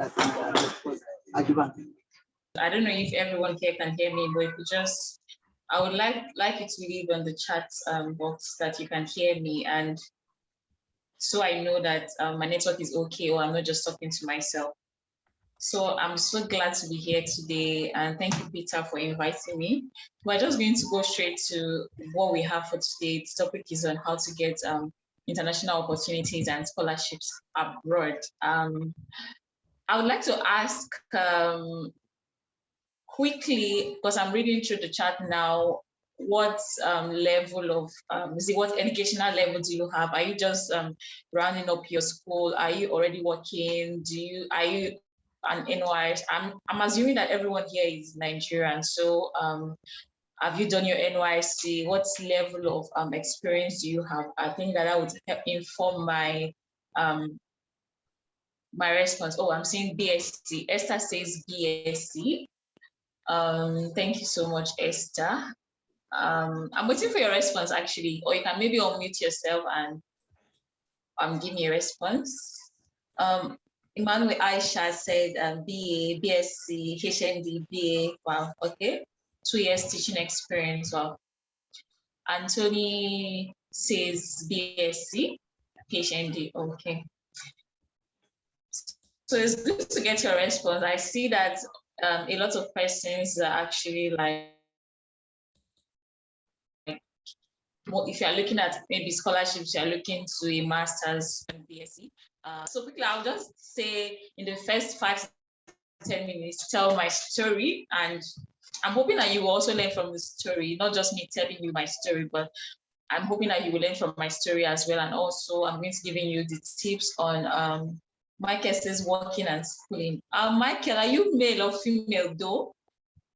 I don't know if everyone here can hear me, but if you just, I would like you to leave on the chat box that you can hear me, and so I know that my network is okay, or I'm not just talking to myself. So I'm so glad to be here today, and thank you, Peter, for inviting me. We're just going to go straight to what we have for today. The topic is on how to get international opportunities and scholarships abroad. I would like to ask quickly, because I'm reading through the chat now, what level of what educational level do you have? Are you just rounding up your school? Are you already working? Are you an NYS? I'm assuming that everyone here is Nigerian. So have you done your NYC? What level of experience do you have? I think that would help inform my my response. Oh, I'm saying BSc. Esther says BSc. Thank you so much, Esther. I'm waiting for your response actually, or you can maybe unmute yourself and give me a response. Emmanuel Aisha said BA, BSc, HND, BA. Wow, okay. 2 years teaching experience. Wow. Anthony says BSc, HND. Okay. So it's good to get your response. I see that a lot of persons are actually like, if you're looking at maybe scholarships, you're looking to a master's and BSc. So quickly, I'll just say in the first 5 to 10 minutes, tell my story. And I'm hoping that you will also learn from the story, not just me telling you my story, but I'm hoping that you will learn from my story as well. And also I'm going to giving you the tips on Michael says working and schooling. Michael, are you male or female though?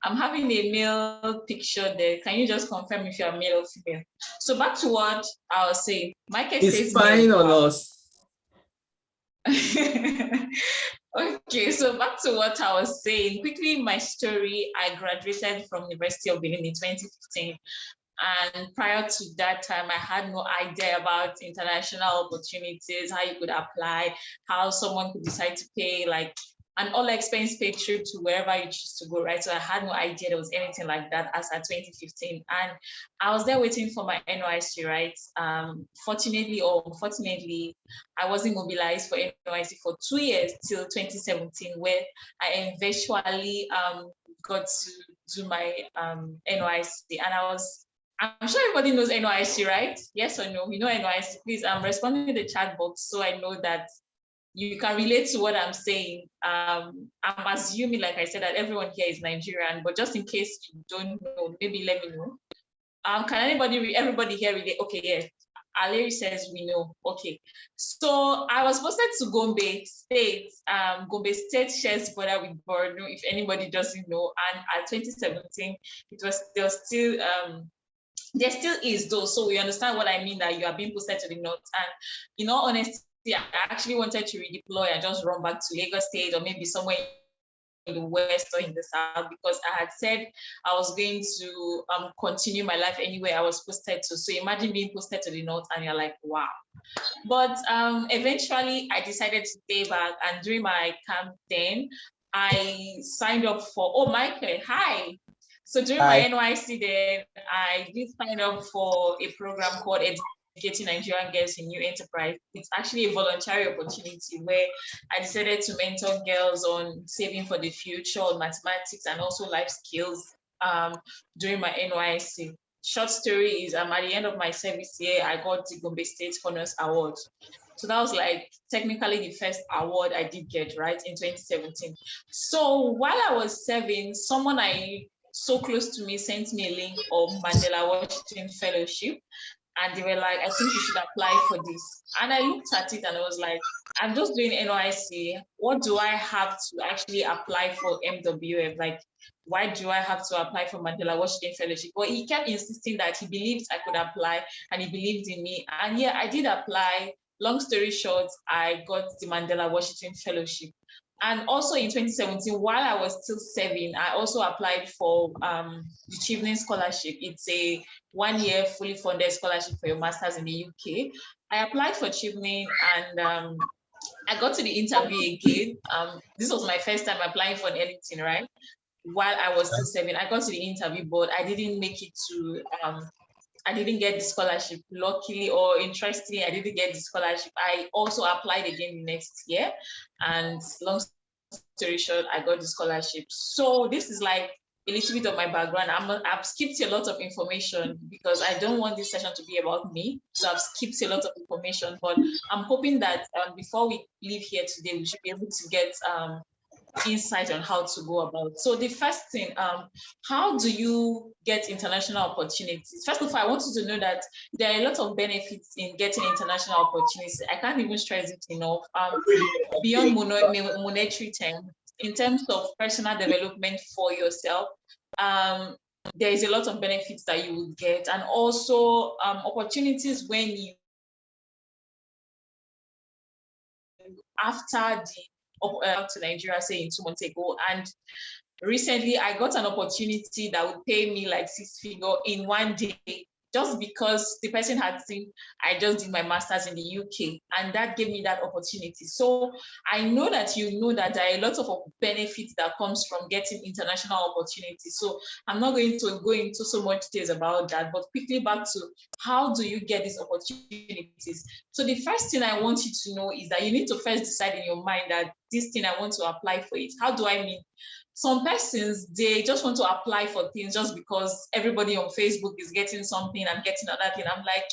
I'm having a male picture there. Can you just confirm if you're male or female? So back to what I was saying. Michael says spying on us. Okay, so back to what I was saying. Quickly, my story, I graduated from University of Benin in 2015. And prior to that time, I had no idea about international opportunities, how you could apply, how someone could decide to pay like an all expense paid trip to wherever you choose to go, right? So I had no idea there was anything like that as at 2015. And I was there waiting for my NYC, right? Fortunately or unfortunately, I wasn't mobilized for NYC for 2 years till 2017, where I eventually got to do my NYC. And I'm sure everybody knows NYC, right? Yes or no? You know NYC. Please, I'm responding to the chat box so I know that you can relate to what I'm saying. I'm assuming, like I said, that everyone here is Nigerian, but just in case you don't know, maybe let me know. Can everybody here relate? Okay, yes. Aleri says we know. Okay. So I was posted to Gombe State. Gombe State shares border with Borno, if anybody doesn't know. And at 2017, there still is though, so we understand what I mean, that you are being posted to the north. And in all honesty, I actually wanted to redeploy and just run back to Lagos State or maybe somewhere in the west or in the south, because I had said I was going to continue my life anywhere I was posted to. So imagine being posted to the north and you're like, wow. But eventually I decided to stay back, and during my camp then I signed up for, oh Michael, hi. So during my NYC then, I did sign up for a program called Educating Nigerian Girls in New Enterprise. It's actually a voluntary opportunity where I decided to mentor girls on saving for the future, on mathematics, and also life skills during my NYC. Short story is at the end of my service year, I got the Gombe State Honors Award. So that was like technically the first award I did get, right, in 2017. So while I was serving, someone so close to me sent me a link of Mandela Washington Fellowship. And they were like, I think you should apply for this. And I looked at it and I was like, I'm just doing NYC. What do I have to actually apply for MWF? Like, why do I have to apply for Mandela Washington Fellowship? Well, he kept insisting that he believed I could apply and he believed in me. And yeah, I did apply. Long story short, I got the Mandela Washington Fellowship. And also in 2017, while I was still serving, I also applied for the Chevening Scholarship. It's a 1-year fully funded scholarship for your master's in the UK. I applied for Chevening, and I got to the interview again. This was my first time applying for anything, right? While I was still serving, I got to the interview, but I didn't make it to I didn't get the scholarship. Luckily or interestingly, I didn't get the scholarship. I also applied again the next year, and long story short, I got the scholarship. So this is like a little bit of my background. I've skipped a lot of information because I don't want this session to be about me. So I've skipped a lot of information, but I'm hoping that before we leave here today, we should be able to get insight on how to go about. So the first thing, how do you get international opportunities? First of all, I want you to know that there are a lot of benefits in getting international opportunities. I can't even stress it enough. Beyond monetary terms, in terms of personal development for yourself, there is a lot of benefits that you will get, and also opportunities when you, after the to Nigeria, say in 2 months ago, and recently I got an opportunity that would pay me like 6 figure in one day, just because the person had seen I just did my master's in the UK, and that gave me that opportunity. So I know that you know that there are a lot of benefits that comes from getting international opportunities. So I'm not going to go into so much details about that, but quickly back to how do you get these opportunities? So the first thing I want you to know is that you need to first decide in your mind that this thing I want to apply for it. How do I mean? Some persons, they just want to apply for things just because everybody on Facebook is getting something and getting another thing. I'm like,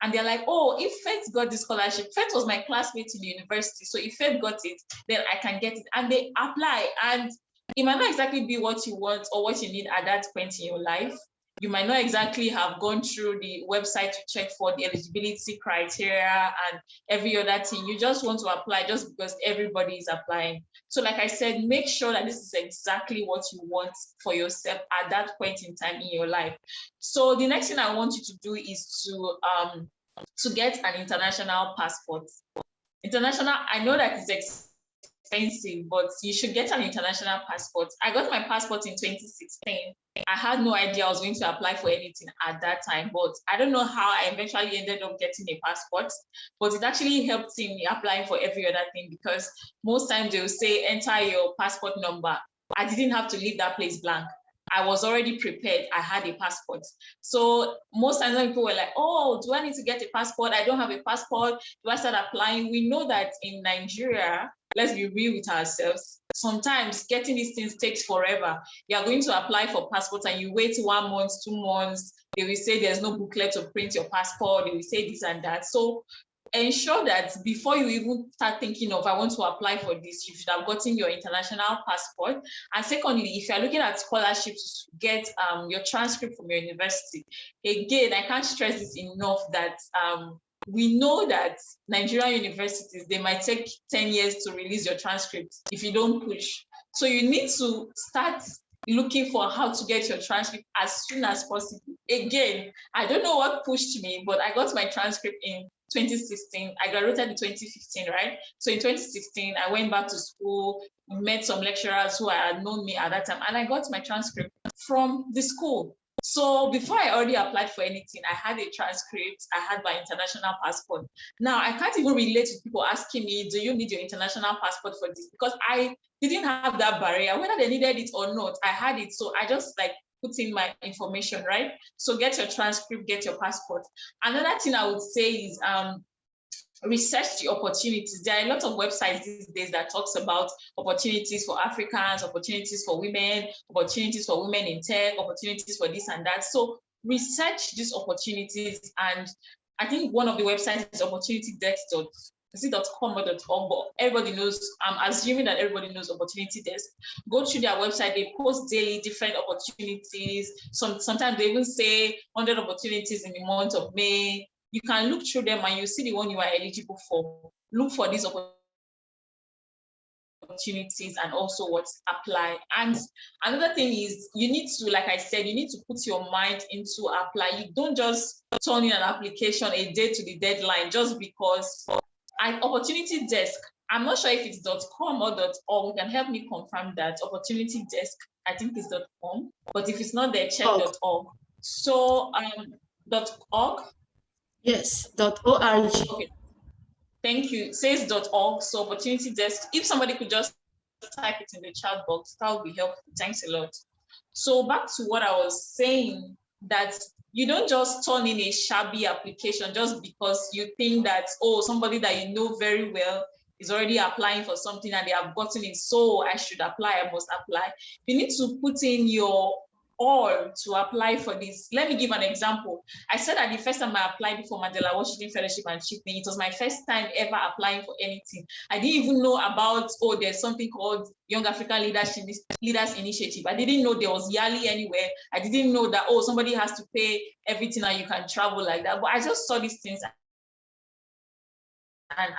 and they're like, oh, if Faith got this scholarship, Faith was my classmate in the university, so if Faith got it, then I can get it. And they apply, and it might not exactly be what you want or what you need at that point in your life. You might not exactly have gone through the website to check for the eligibility criteria and every other thing. You just want to apply just because everybody is applying. So like I said, make sure that this is exactly what you want for yourself at that point in time in your life. So the next thing I want you to do is to get an international passport. International, I know that it's expensive, but you should get an international passport. I got my passport in 2016. I had no idea I was going to apply for anything at that time, but I don't know how I eventually ended up getting a passport, but it actually helped in me applying for every other thing, because most times they will say, enter your passport number. I didn't have to leave that place blank. I was already prepared. I had a passport. So most times when people were like, oh, do I need to get a passport? I don't have a passport. Do I start applying? We know that in Nigeria, let's be real with ourselves, sometimes getting these things takes forever. You are going to apply for passport and you wait 1 month, 2 months. They will say there's no booklet to print your passport. They will say this and that. So ensure that before you even start thinking of, I want to apply for this, you should have gotten your international passport. And secondly, if you're looking at scholarships to get your transcript from your university, again, I can't stress this enough that we know that Nigerian universities, they might take 10 years to release your transcript if you don't push. So you need to start looking for how to get your transcript as soon as possible. Again, I don't know what pushed me, but I got my transcript in 2016. I graduated in 2015, right? So in 2016, I went back to school, met some lecturers who had known me at that time, and I got my transcript from the school. So before I already applied for anything, I had a transcript, I had my international passport. Now I can't even relate to people asking me, do you need your international passport for this? Because I didn't have that barrier. Whether they needed it or not, I had it. So I just like put in my information, right? So get your transcript, get your passport. Another thing I would say is research the opportunities. There are a lot of websites these days that talks about opportunities for Africans, opportunities for women in tech, opportunities for this and that. So research these opportunities, and I think one of the websites is opportunitydesk.com or .org, but everybody knows, I'm assuming that everybody knows Opportunity Desk. Go to their website, they post daily different opportunities. Sometimes they even say 100 opportunities in the month of May. You can look through them and you see the one you are eligible for. Look for these opportunities and also what apply. And another thing is, you need to, like I said, you need to put your mind into apply. You don't just turn in an application a day to the deadline just because. Opportunity Desk, I'm not sure if it's .com or .org. You can help me confirm that. Opportunity Desk, I think it's .com, but if it's not there, check .org. So .org. Yes, .org. Okay. Thank you. Says.org. So opportunity desk. If somebody could just type it in the chat box, that would be helpful. Thanks a lot. So back to what I was saying, that you don't just turn in a shabby application just because you think that, oh, somebody that you know very well is already applying for something and they have gotten it, so I should apply, I must apply. You need to put in your all to apply for this. Let me give an example. I said that the first time I applied for Mandela Washington Fellowship and Chipney, it was my first time ever applying for anything. I didn't even know about, oh, there's something called Young African Leaders Initiative. I didn't know there was YALI anywhere. I didn't know that, oh, somebody has to pay everything and you can travel like that. But I just saw these things and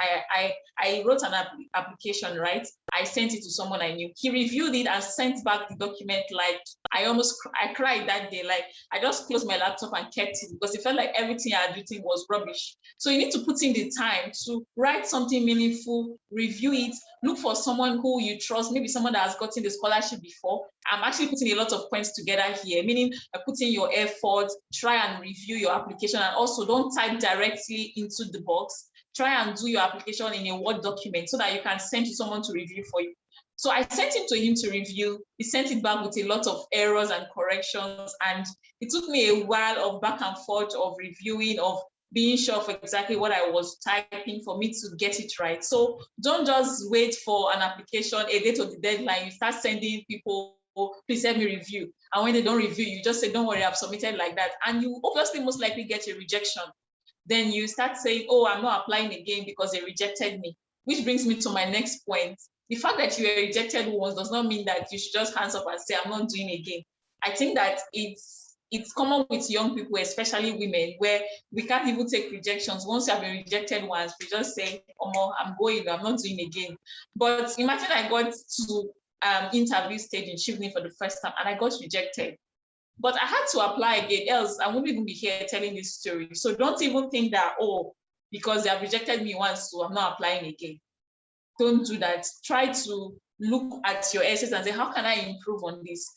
I wrote an application, right? I sent it to someone I knew. He reviewed it and sent back the document. Like I cried that day. Like I just closed my laptop and kept it because it felt like everything I had written was rubbish. So you need to put in the time to write something meaningful, review it, look for someone who you trust, maybe someone that has gotten the scholarship before. I'm actually putting a lot of points together here, meaning putting your effort, try and review your application, and also don't type directly into the box. Try and do your application in a Word document so that you can send to someone to review for you. So I sent it to him to review. He sent it back with a lot of errors and corrections. And it took me a while of back and forth of reviewing, of being sure of exactly what I was typing for me to get it right. So don't just wait for an application, a date of the deadline. You start sending people, please help me review. And when they don't review, you just say, don't worry, I've submitted like that. And you obviously most likely get a rejection. Then you start saying, oh, I'm not applying again because they rejected me. Which brings me to my next point. The fact that you were rejected once does not mean that you should just hands up and say, I'm not doing it again. I think that it's common with young people, especially women, where we can't even take rejections. Once you have been rejected once, we just say, oh, I'm going, I'm not doing it again. But imagine I got to interview stage in Chivni for the first time and I got rejected. But I had to apply again, else I wouldn't even be here telling this story. So don't even think that, oh, because they have rejected me once, so I'm not applying again. Don't do that. Try to look at your essays and say, how can I improve on this?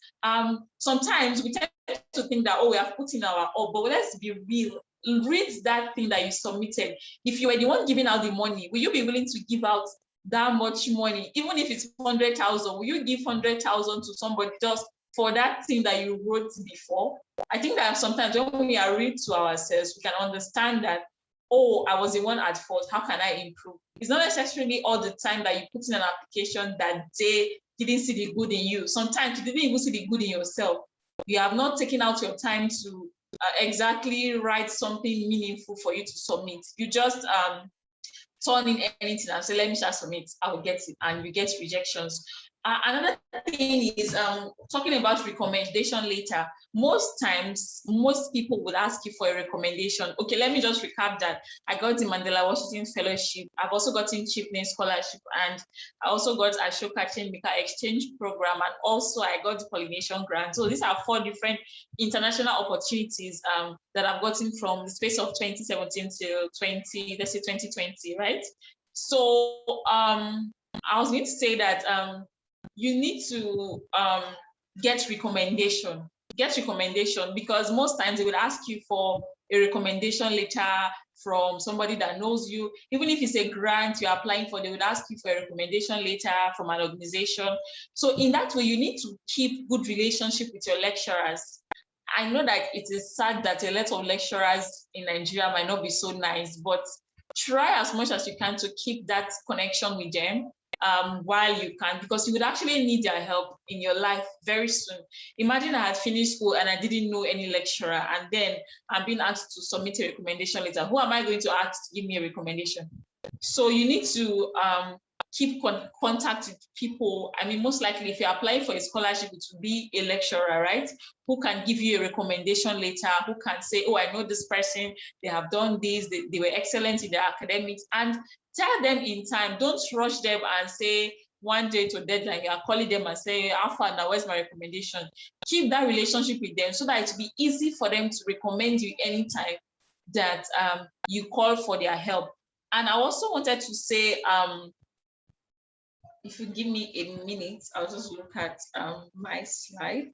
Sometimes we tend to think that, oh, we have put in our all, but let's be real. Read that thing that you submitted. If you were the one giving out the money, will you be willing to give out that much money? Even if it's 100,000, will you give 100,000 to somebody just for that thing that you wrote before? I think that sometimes when we are read to ourselves, we can understand that, oh, I was the one at fault. How can I improve? It's not necessarily all the time that you put in an application that they didn't see the good in you. Sometimes you didn't even see the good in yourself. You have not taken out your time to exactly write something meaningful for you to submit. You just turn in anything and say, let me just submit, I will get it, and you get rejections. Another thing is talking about recommendation letter. Most times, most people would ask you for a recommendation. Okay, let me just recap that. I got the Mandela Washington Fellowship. I've also gotten Chipney Scholarship, and I also got Ashoka Chenmika Exchange Program, and also I got the Pollination Grant. So these are 4 different international opportunities that I've gotten from the space of 2017 to 2020, right? So I was going to say that you need to get recommendation because most times they will ask you for a recommendation letter from somebody that knows you. Even if it's a grant you're applying for, they would ask you for a recommendation letter from an organization. So in that way, you need to keep good relationship with your lecturers. I know that it is sad that a lot of lecturers in Nigeria might not be so nice, but try as much as you can to keep that connection with them while you can, because you would actually need their help in your life very soon. Imagine I had finished school and I didn't know any lecturer, and then I'm being asked to submit a recommendation letter. Who am I going to ask to give me a recommendation? So you need to keep contact with people. I mean, most likely if you're applying for a scholarship, it will be a lecturer, right? Who can give you a recommendation letter, who can say, oh, I know this person, they have done this, they were excellent in their academics, and tell them in time. Don't rush them and say one day to deadline, you are calling them and say, how far now, where's my recommendation? Keep that relationship with them so that it will be easy for them to recommend you anytime that you call for their help. And I also wanted to say, if you give me a minute, I'll just look at my slide.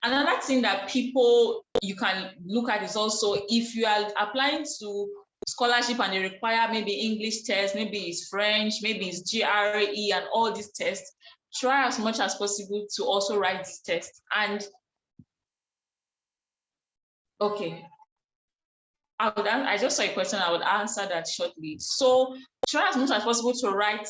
Another thing that you can look at is also, if you are applying to scholarship and they require maybe English test, maybe it's French, maybe it's GRE and all these tests, try as much as possible to also write this test. And okay, I just saw a question, I would answer that shortly. So try as much as possible to write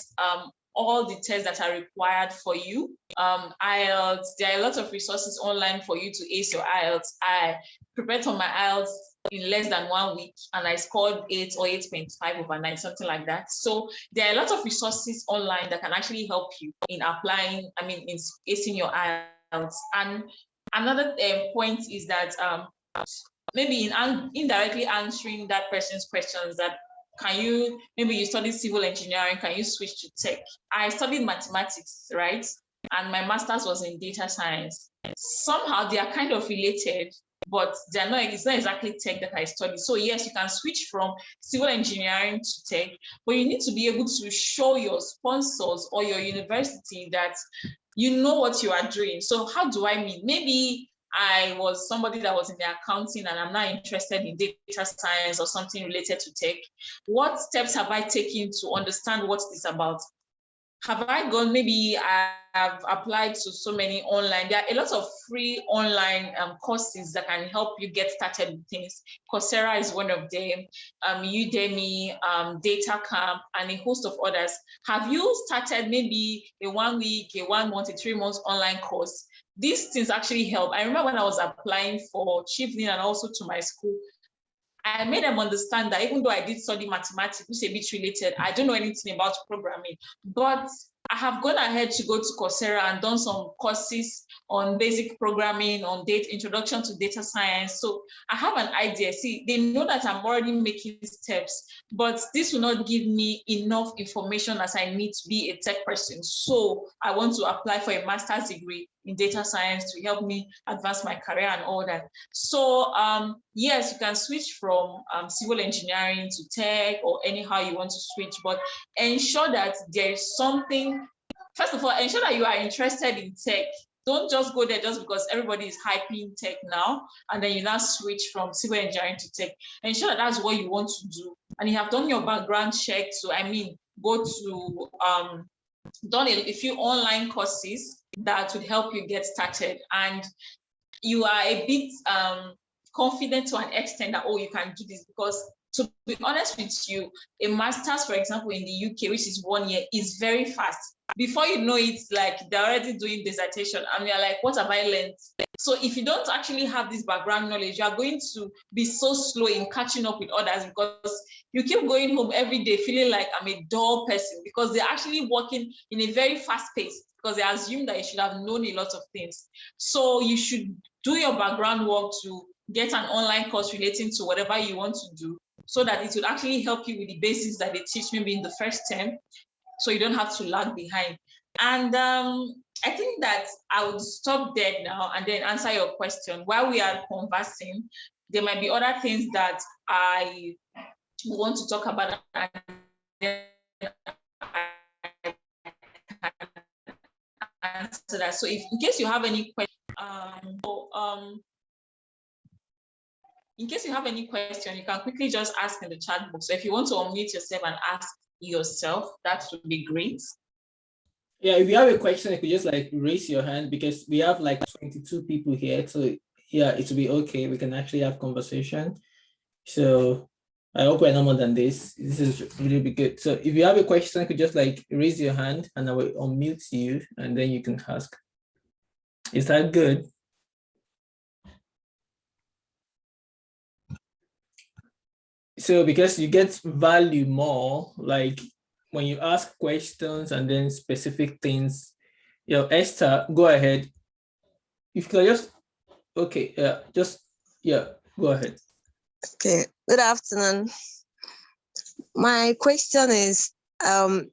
all the tests that are required for you. IELTS, there are a lot of resources online for you to ace your IELTS. I prepared for my IELTS in less than 1 week and I scored 8 or 8.5 over 9, something like that. So there are a lot of resources online that can actually help you in applying, in acing your IELTS. And another point is that maybe in indirectly answering that person's questions, that maybe you studied civil engineering, can you switch to tech? I studied mathematics, right? And my master's was in data science. Somehow they are kind of related, but it's not exactly tech that I studied. So yes, you can switch from civil engineering to tech, but you need to be able to show your sponsors or your university that you know what you are doing. So how do I mean? Maybe I was somebody that was in the accounting and I'm not interested in data science or something related to tech. What steps have I taken to understand what it's about? Have I gone, maybe I have applied to so many online, there are a lot of free online courses that can help you get started with things. Coursera is one of them, Udemy, Data Camp, and a host of others. Have you started maybe a 1 week, a 1 month, a 3 months online course? These things actually help. I remember when I was applying for Chevening and also to my school, I made them understand that even though I did study mathematics, which is a bit related, I don't know anything about programming, but I have gone ahead to go to Coursera and done some courses on basic programming, on introduction to data science. So I have an idea. See, they know that I'm already making steps, but this will not give me enough information as I need to be a tech person. So I want to apply for a master's degree in data science to help me advance my career and all that. So yes, you can switch from civil engineering to tech or anyhow you want to switch, but ensure that there is something. First of all, ensure that you are interested in tech. Don't just go there just because everybody is hyping tech now, and then you now switch from civil engineering to tech. Ensure that that's what you want to do, and you have done your background check. So go to done a few online courses that would help you get started, and you are a bit confident to an extent that, oh, you can do this. Because to be honest with you, a master's, for example, in the UK, which is 1 year, is very fast. Before you know it, like they're already doing dissertation and you're like, what have I learned? So if you don't actually have this background knowledge, you are going to be so slow in catching up with others, because you keep going home every day feeling like I'm a dull person, because they're actually working in a very fast pace, because they assume that you should have known a lot of things. So you should do your background work to get an online course relating to whatever you want to do, so that it will actually help you with the basics that they teach maybe in the first term, so you don't have to lag behind. And I think that I would stop there now and then answer your question. While we are conversing, there might be other things that I want to talk about, and then I can answer that. So if in case you have any questions, in case you have any question, you can quickly just ask in the chat box. So if you want to unmute yourself and ask yourself, that would be great. Yeah, if you have a question, you could just like raise your hand, because we have like 22 people here. So yeah, it will be okay. We can actually have conversation. So I hope we're not more than this. This is really be good. So if you have a question, you could just like raise your hand and I will unmute you and then you can ask. Is that good? So because you get value more, like when you ask questions and then specific things. Esther, go ahead. If you can just, okay, go ahead. Okay, good afternoon. My question is, are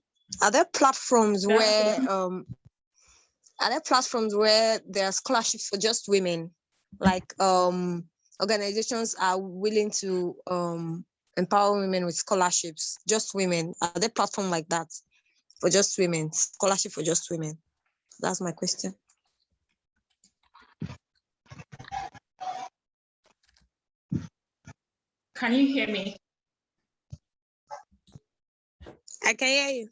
there platforms where there are scholarships for just women? Like organizations are willing to empower women with scholarships, just women. Are there platforms like that for just women, scholarship for just women? That's my question. Can you hear me? I can hear you.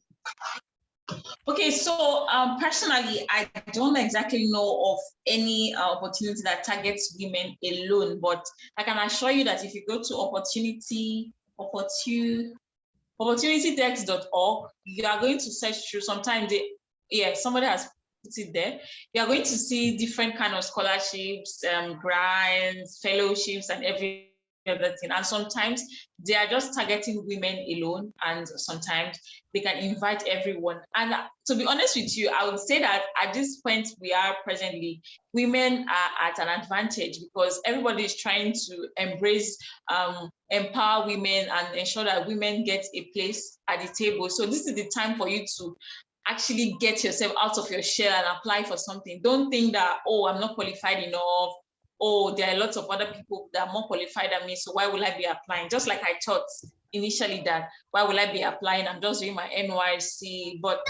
Okay, so personally, I don't exactly know of any opportunity that targets women alone, but I can assure you that if you go to opportunitydex.org, you are going to search through. Sometimes somebody has put it there. You are going to see different kind of scholarships, grants, fellowships, and every other thing. And sometimes they are just targeting women alone, and sometimes they can invite everyone. And to be honest with you, I would say that at this point we are presently, women are at an advantage because everybody is trying to embrace, empower women and ensure that women get a place at the table. So this is the time for you to actually get yourself out of your shell and apply for something. Don't think that, oh, I'm not qualified enough. Oh, there are lots of other people that are more qualified than me, so why will I be applying? Just like I thought initially that, why will I be applying? I'm just doing my NYSC, but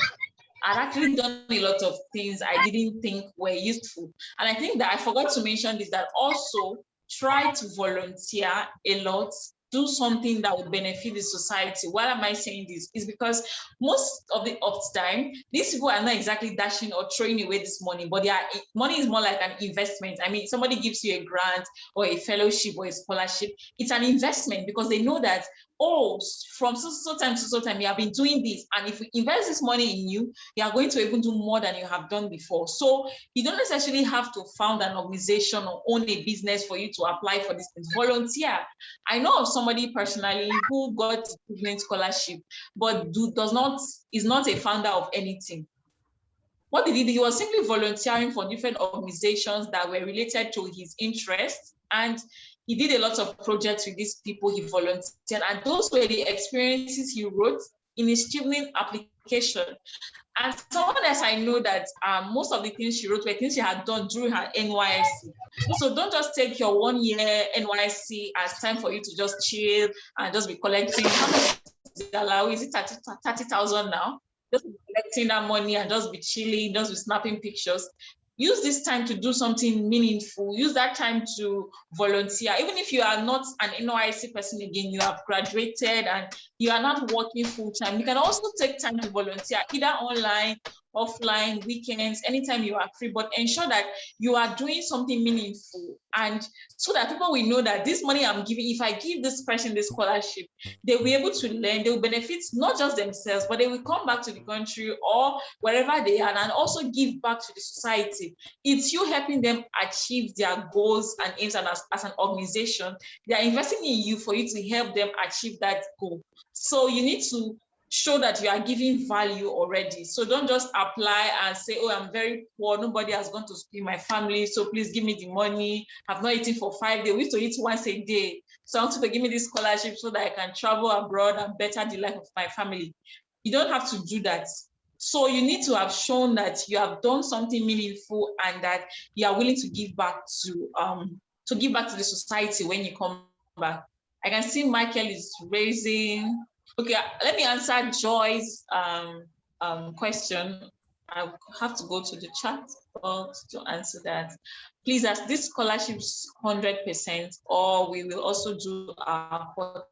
I've actually done a lot of things I didn't think were useful. And I think that I forgot to mention this, that also try to volunteer a lot, do something that would benefit the society. Why am I saying this? Is because most of the time, these people are not exactly dashing or throwing away this money, but money is more like an investment. I mean, somebody gives you a grant or a fellowship or a scholarship, it's an investment because they know that, oh, from so time to so time, you have been doing this. And if we invest this money in you, you are going to even do more than you have done before. So you don't necessarily have to found an organization or own a business for you to apply for this thing. Volunteer. I know of somebody personally who got a scholarship, but is not a founder of anything. What did he do? He was simply volunteering for different organizations that were related to his interests, and he did a lot of projects with these people he volunteered, and those were the experiences he wrote in his student application. And someone else I know that most of the things she wrote were things she had done during her NYSC. So don't just take your 1 year NYSC as time for you to just chill and just be collecting. How much is the allowance? Is it 30,000 now? Just be collecting that money and just be chilling, just be snapping pictures. Use this time to do something meaningful. Use that time to volunteer. Even if you are not an NYSC person again, you have graduated and you are not working full time, you can also take time to volunteer, either online, offline, weekends, anytime you are free, but ensure that you are doing something meaningful. And so that people will know that this money I'm giving, if I give this person this scholarship, they'll be able to learn, they'll benefit not just themselves, but they will come back to the country or wherever they are and also give back to the society. It's you helping them achieve their goals and aims, and as an organization, they are investing in you for you to help them achieve that goal. So you need to show that you are giving value already. So don't just apply and say, oh, I'm very poor, nobody has gone to school in my family, so please give me the money. I've not eaten for 5 days. We used to eat once a day. So I want you to give me this scholarship so that I can travel abroad and better the life of my family. You don't have to do that. So you need to have shown that you have done something meaningful and that you are willing to give back to the society when you come back. I can see Michael is raising. Okay, let me answer Joy's question. I have to go to the chat box to answer that. Please ask this scholarships 100%, or we will also do our quota.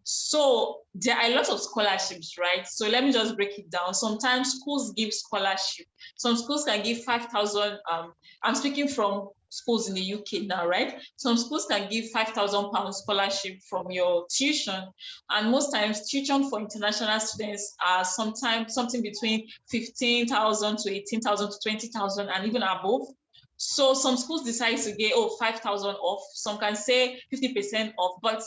So there are a lot of scholarships, right? So let me just break it down. Sometimes schools give scholarship. Some schools can give 5,000. I'm speaking from schools in the UK now, right? Some schools can give £5,000 scholarship from your tuition. And most times tuition for international students are sometimes something between 15,000 to 18,000 to 20,000 and even above. So some schools decide to get 5,000 off. Some can say 50% off, but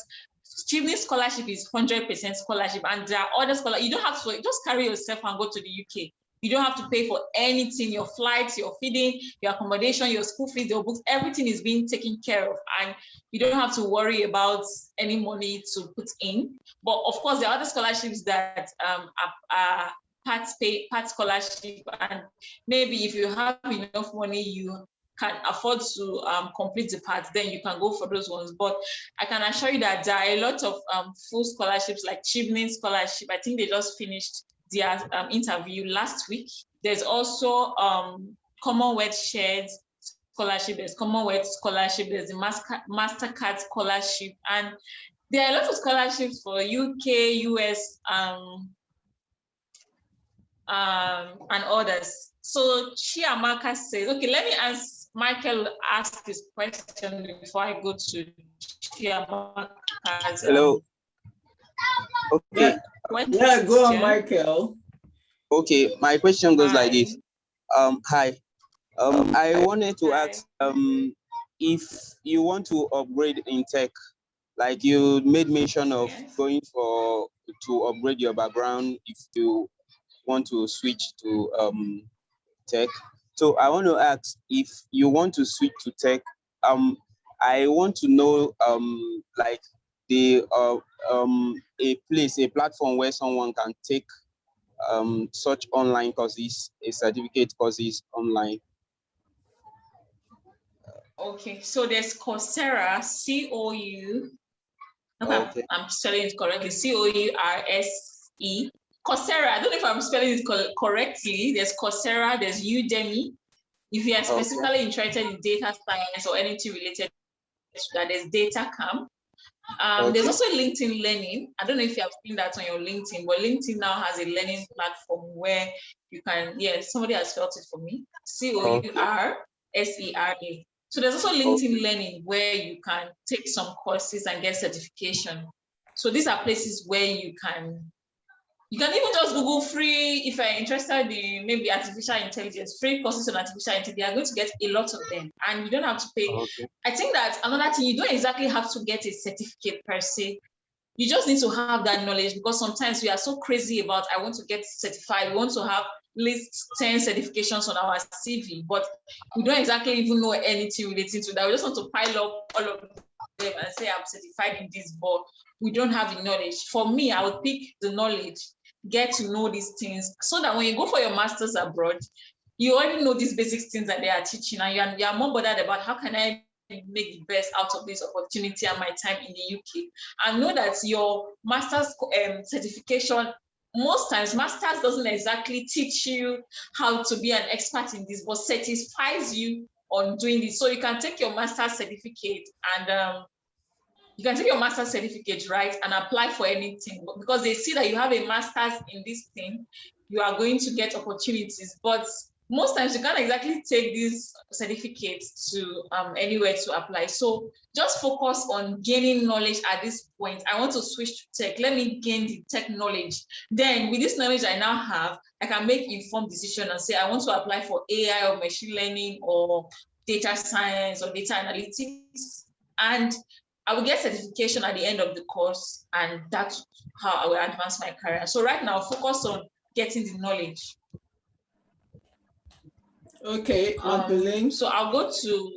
Chivney scholarship is 100% scholarship, and there are other scholarships. You don't have to just carry yourself and go to the UK. You don't have to pay for anything, your flights, your feeding, your accommodation, your school fees, your books, everything is being taken care of. And you don't have to worry about any money to put in. But of course, there are other scholarships that are part scholarship. And maybe if you have enough money, you can afford to complete the part, then you can go for those ones. But I can assure you that there are a lot of full scholarships like Chivney Scholarship. I think they just finished their interview last week. There's also Commonwealth Shared Scholarship, there's Commonwealth Scholarship, there's the MasterCard Scholarship, and There are a lot of scholarships for UK, US, and others. So Chiamaka says, okay, let me ask Michael ask this question before I go to Chiamaka's Hello. Okay. Yeah, go on, Michael. Okay, my question goes like this. Hi. I wanted to ask if you want to upgrade in tech, like you made mention of going to upgrade your background if you want to switch to tech. So I want to ask, if you want to switch to tech, I want to know like the a platform where someone can take such online courses, a certificate courses online. Okay, so there's Coursera, C-O-U. Okay. I'm spelling it correctly. C-O-U-R-S-E. Coursera. I don't know if I'm spelling it correctly. There's Coursera. There's Udemy. If you are specifically interested in data science or anything related to that, there's DataCamp. There's also LinkedIn Learning. I don't know if you have seen that on your LinkedIn, but LinkedIn now has a learning platform where you can, somebody has spelled it for me. C-O-U-R-S-E-R-A. So there's also LinkedIn Learning where you can take some courses and get certification. So these are places where you can even just Google free, if you're interested in maybe artificial intelligence, free courses on artificial intelligence. You are going to get a lot of them and you don't have to pay. Okay. I think that another thing, you don't exactly have to get a certificate per se. You just need to have that knowledge, because sometimes we are so crazy about, I want to get certified. We want to have at least 10 certifications on our CV, but we don't exactly even know anything relating to that. We just want to pile up all of them and say, I'm certified in this, but we don't have the knowledge. For me, I would pick the knowledge, get to know these things, so that when you go for your master's abroad, you already know these basic things that they are teaching, and you are more bothered about how can I make the best out of this opportunity and my time in the UK. And know that your master's certification, most times masters doesn't exactly teach you how to be an expert in this, but certifies you on doing this. So you can take your master's certificate and right, and apply for anything, because they see that you have a master's in this thing, you are going to get opportunities. But most times you can't exactly take these certificates to anywhere to apply. So just focus on gaining knowledge at this point. I want to switch to tech. Let me gain the tech knowledge. Then with this knowledge I now have, I can make informed decision and say, I want to apply for AI or machine learning or data science or data analytics. And I will get certification at the end of the course, and that's how I will advance my career. So right now, focus on getting the knowledge. Okay, Magdalene. So I'll go to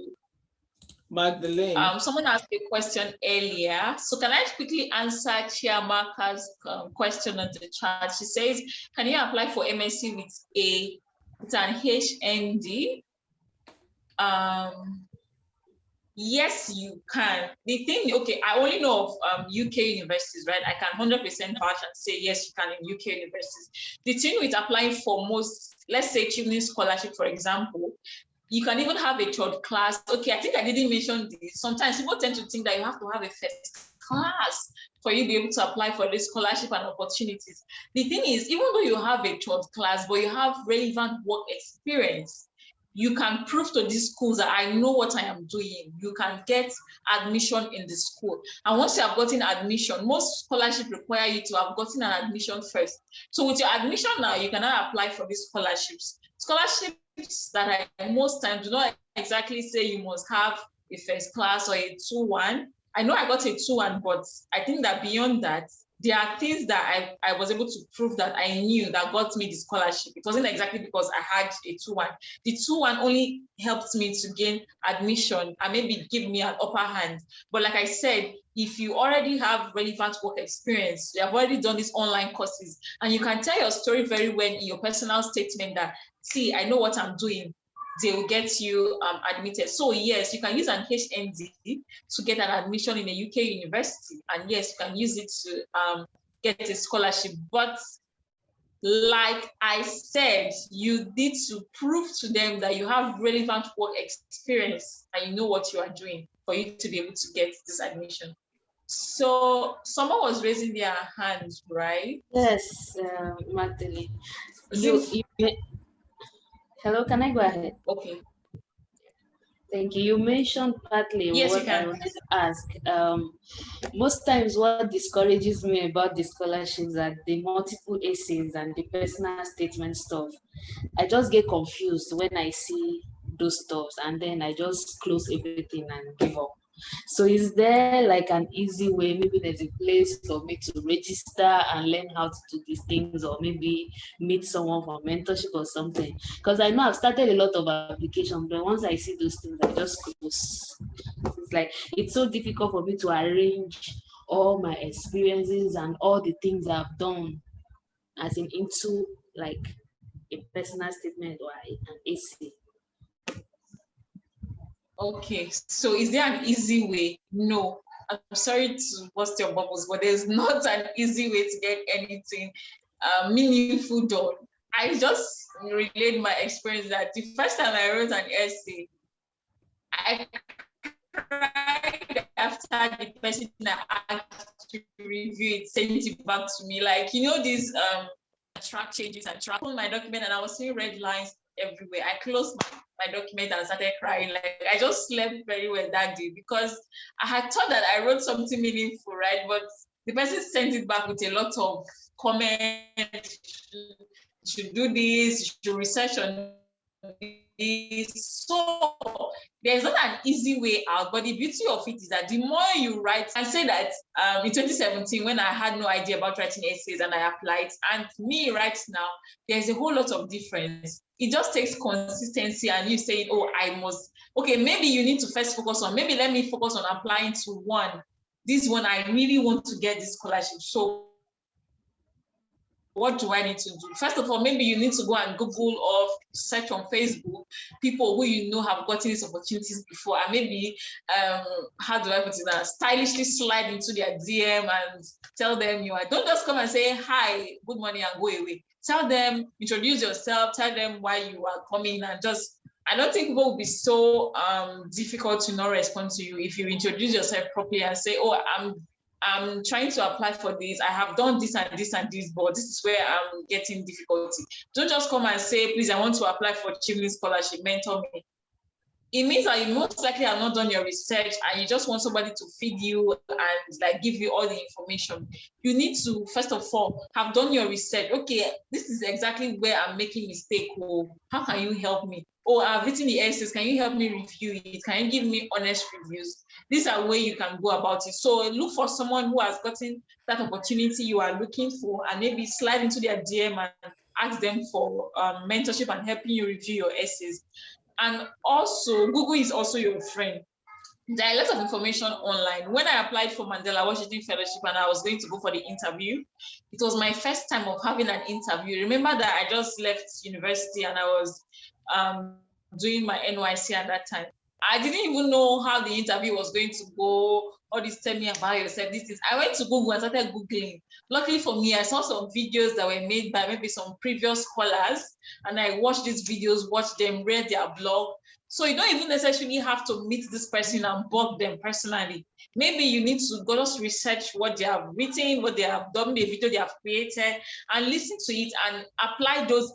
Magdalene. Someone asked a question earlier. So can I quickly answer Chiamaka's question on the chat? She says, can you apply for MSc with an HND? Yes, you can. The thing, okay, I only know of UK universities, right? I can 100% vouch and say, yes, you can in UK universities. The thing with applying for most, let's say, CHIVNIN scholarship, for example, you can even have a third class. Okay, I think I didn't mention this. Sometimes people tend to think that you have to have a first class for you to be able to apply for this scholarship and opportunities. The thing is, even though you have a third class, but you have relevant work experience, you can prove to these schools that I know what I am doing. You can get admission in the school. And once you have gotten admission, most scholarships require you to have gotten an admission first. So with your admission now, you cannot apply for these scholarships. Scholarships that I most times do not exactly say you must have a first class or a 2-1. I know I got a 2-1, but I think that beyond that, there are things that I was able to prove that I knew that got me the scholarship. It wasn't exactly because I had a 2-1. The 2-1 only helped me to gain admission and maybe give me an upper hand. But like I said, if you already have relevant work experience, you have already done these online courses, and you can tell your story very well in your personal statement that, see, I know what I'm doing, they will get you admitted. So yes, you can use an HND to get an admission in a UK university. And yes, you can use it to get a scholarship. But like I said, you need to prove to them that you have relevant work experience and you know what you are doing for you to be able to get this admission. So someone was raising their hands, right? Yes, Magdalene. Is You, it you, hello, can I go ahead? okay? Thank you. You mentioned partly Yes, you what I can. wanted to ask. Most times, what discourages me about the scholarships are the multiple essays and the personal statement stuff. I just get confused when I see those stuffs, and then I just close everything and give up. So is there like an easy way? Maybe there's a place for me to register and learn how to do these things, or maybe meet someone for mentorship or something. Because I know I've started a lot of applications, but once I see those things, I just close. It's like it's so difficult for me to arrange all my experiences and all the things I've done as in into like a personal statement or an essay. Okay, so is there an easy way? No. I'm sorry to bust your bubbles, but there's not an easy way to get anything meaningful done. I just relayed my experience that the first time I wrote an essay, I cried after the person that asked to review it sent it back to me. Like, you know, these track changes and track on my document, and I was seeing red lines everywhere. I closed my document and started crying. Like, I just slept very well that day because I had thought that I wrote something meaningful, right? But the person sent it back with a lot of comments. You should do this, you should research on this. So there's not an easy way out, but the beauty of it is that the more you write, I say that in 2017, when I had no idea about writing essays and I applied, and me right now, there's a whole lot of difference. It just takes consistency and you saying, oh, I must, okay, maybe you need to first focus on, maybe let me focus on applying to one. This one, I really want to get this scholarship. So what do I need to do? First of all, maybe you need to go and Google or search on Facebook people who you know have gotten these opportunities before, and maybe how do I put it now? Stylishly slide into their DM and tell them you are. Don't just come and say hi, good morning, and go away. Tell them, introduce yourself, tell them why you are coming, and just. I don't think people will be so difficult to not respond to you if you introduce yourself properly and say, oh, I'm trying to apply for this. I have done this and this and this, but this is where I'm getting difficulty. Don't just come and say, please, I want to apply for Chimney Scholarship, mentor me. It means that you most likely have not done your research and you just want somebody to feed you and like give you all the information. You need to, first of all, have done your research. Okay, this is exactly where I'm making mistake. Oh, how can you help me? Oh, I've written the essays. Can you help me review it? Can you give me honest reviews? These are where you can go about it. So look for someone who has gotten that opportunity you are looking for and maybe slide into their DM and ask them for mentorship and helping you review your essays. And also, Google is also your friend. There are a lot of information online. When I applied for Mandela Washington Fellowship and I was going to go for the interview, it was my first time of having an interview. Remember that I just left university and I was doing my NYC at that time. I didn't even know how the interview was going to go. All this, tell me about yourself. This is. I went to Google and started Googling. Luckily for me, I saw some videos that were made by maybe some previous scholars, and I watched these videos, watched them, read their blog. So you don't even necessarily have to meet this person and bug them personally. Maybe you need to go just research what they have written, what they have done, the video they have created, and listen to it and apply those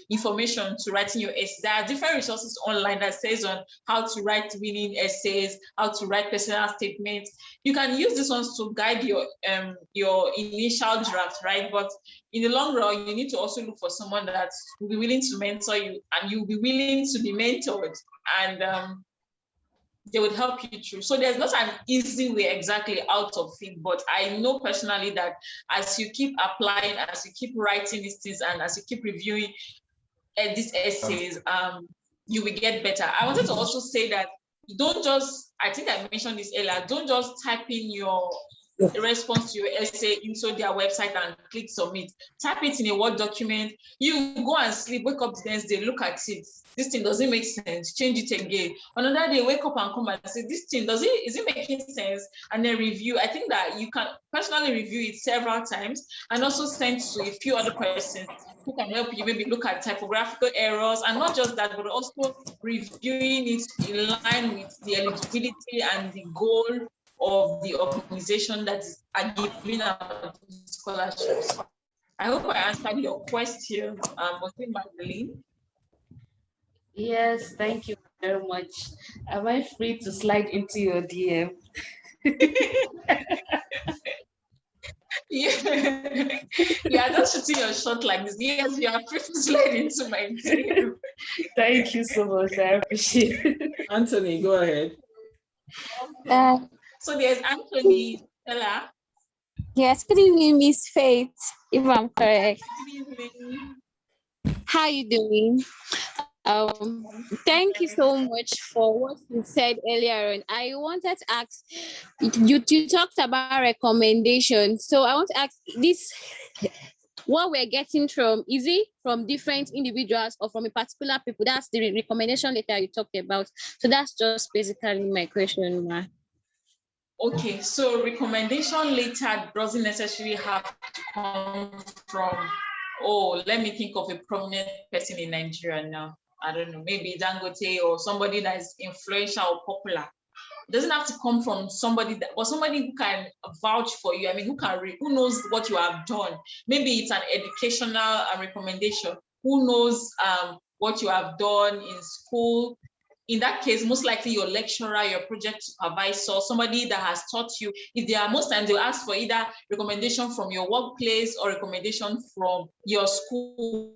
information to writing your essay. There are different resources online that says on how to write winning essays, how to write personal statements. You can use these ones to guide your initial draft, right? But in the long run, you need to also look for someone that will be willing to mentor you and you'll be willing to be mentored, and they would help you through. So there's not an easy way exactly out of it, but I know personally that as you keep applying, as you keep writing these things, and as you keep reviewing these essays, you will get better. I wanted to also say that don't just, I think I mentioned this earlier, don't just type in your response to your essay into their website and click submit. Type it in a Word document. You go and sleep, wake up the next day, look at it. This thing doesn't make sense. Change it again. Another day, wake up and come and say, this thing, is it making sense? And then review. I think that you can personally review it several times and also send to a few other persons who can help you maybe look at typographical errors, and not just that, but also reviewing it in line with the eligibility and the goal of the organization that are giving out scholarships. I hope I answered your question, Magdalene. Yes, thank you very much. Am I free to slide into your DM? Yeah. Yeah, just shooting your shot like this. Yes, you are free to slide into my DM. Thank you so much. I appreciate it. Anthony, go ahead. So there's Anthony, Stella. Yes, good evening, Miss Faith, if I'm correct. Good evening. How you doing? Thank you so much for what you said earlier on. I wanted to ask, you talked about recommendations. So I want to ask this, what we're getting from, is it from different individuals or from a particular people? That's the recommendation letter you talked about. So that's just basically my question, ma. Okay, so recommendation letter doesn't necessarily have to come from, oh, let me think of a prominent person in Nigeria now. I don't know, maybe Dangote or somebody that is influential or popular. It doesn't have to come from somebody that, or somebody who can vouch for you. I mean, who knows what you have done. Maybe it's an educational recommendation. Who knows what you have done in school? In that case, most likely your lecturer, your project supervisor, somebody that has taught you. If they are, most times they'll ask for either recommendation from your workplace or recommendation from your school.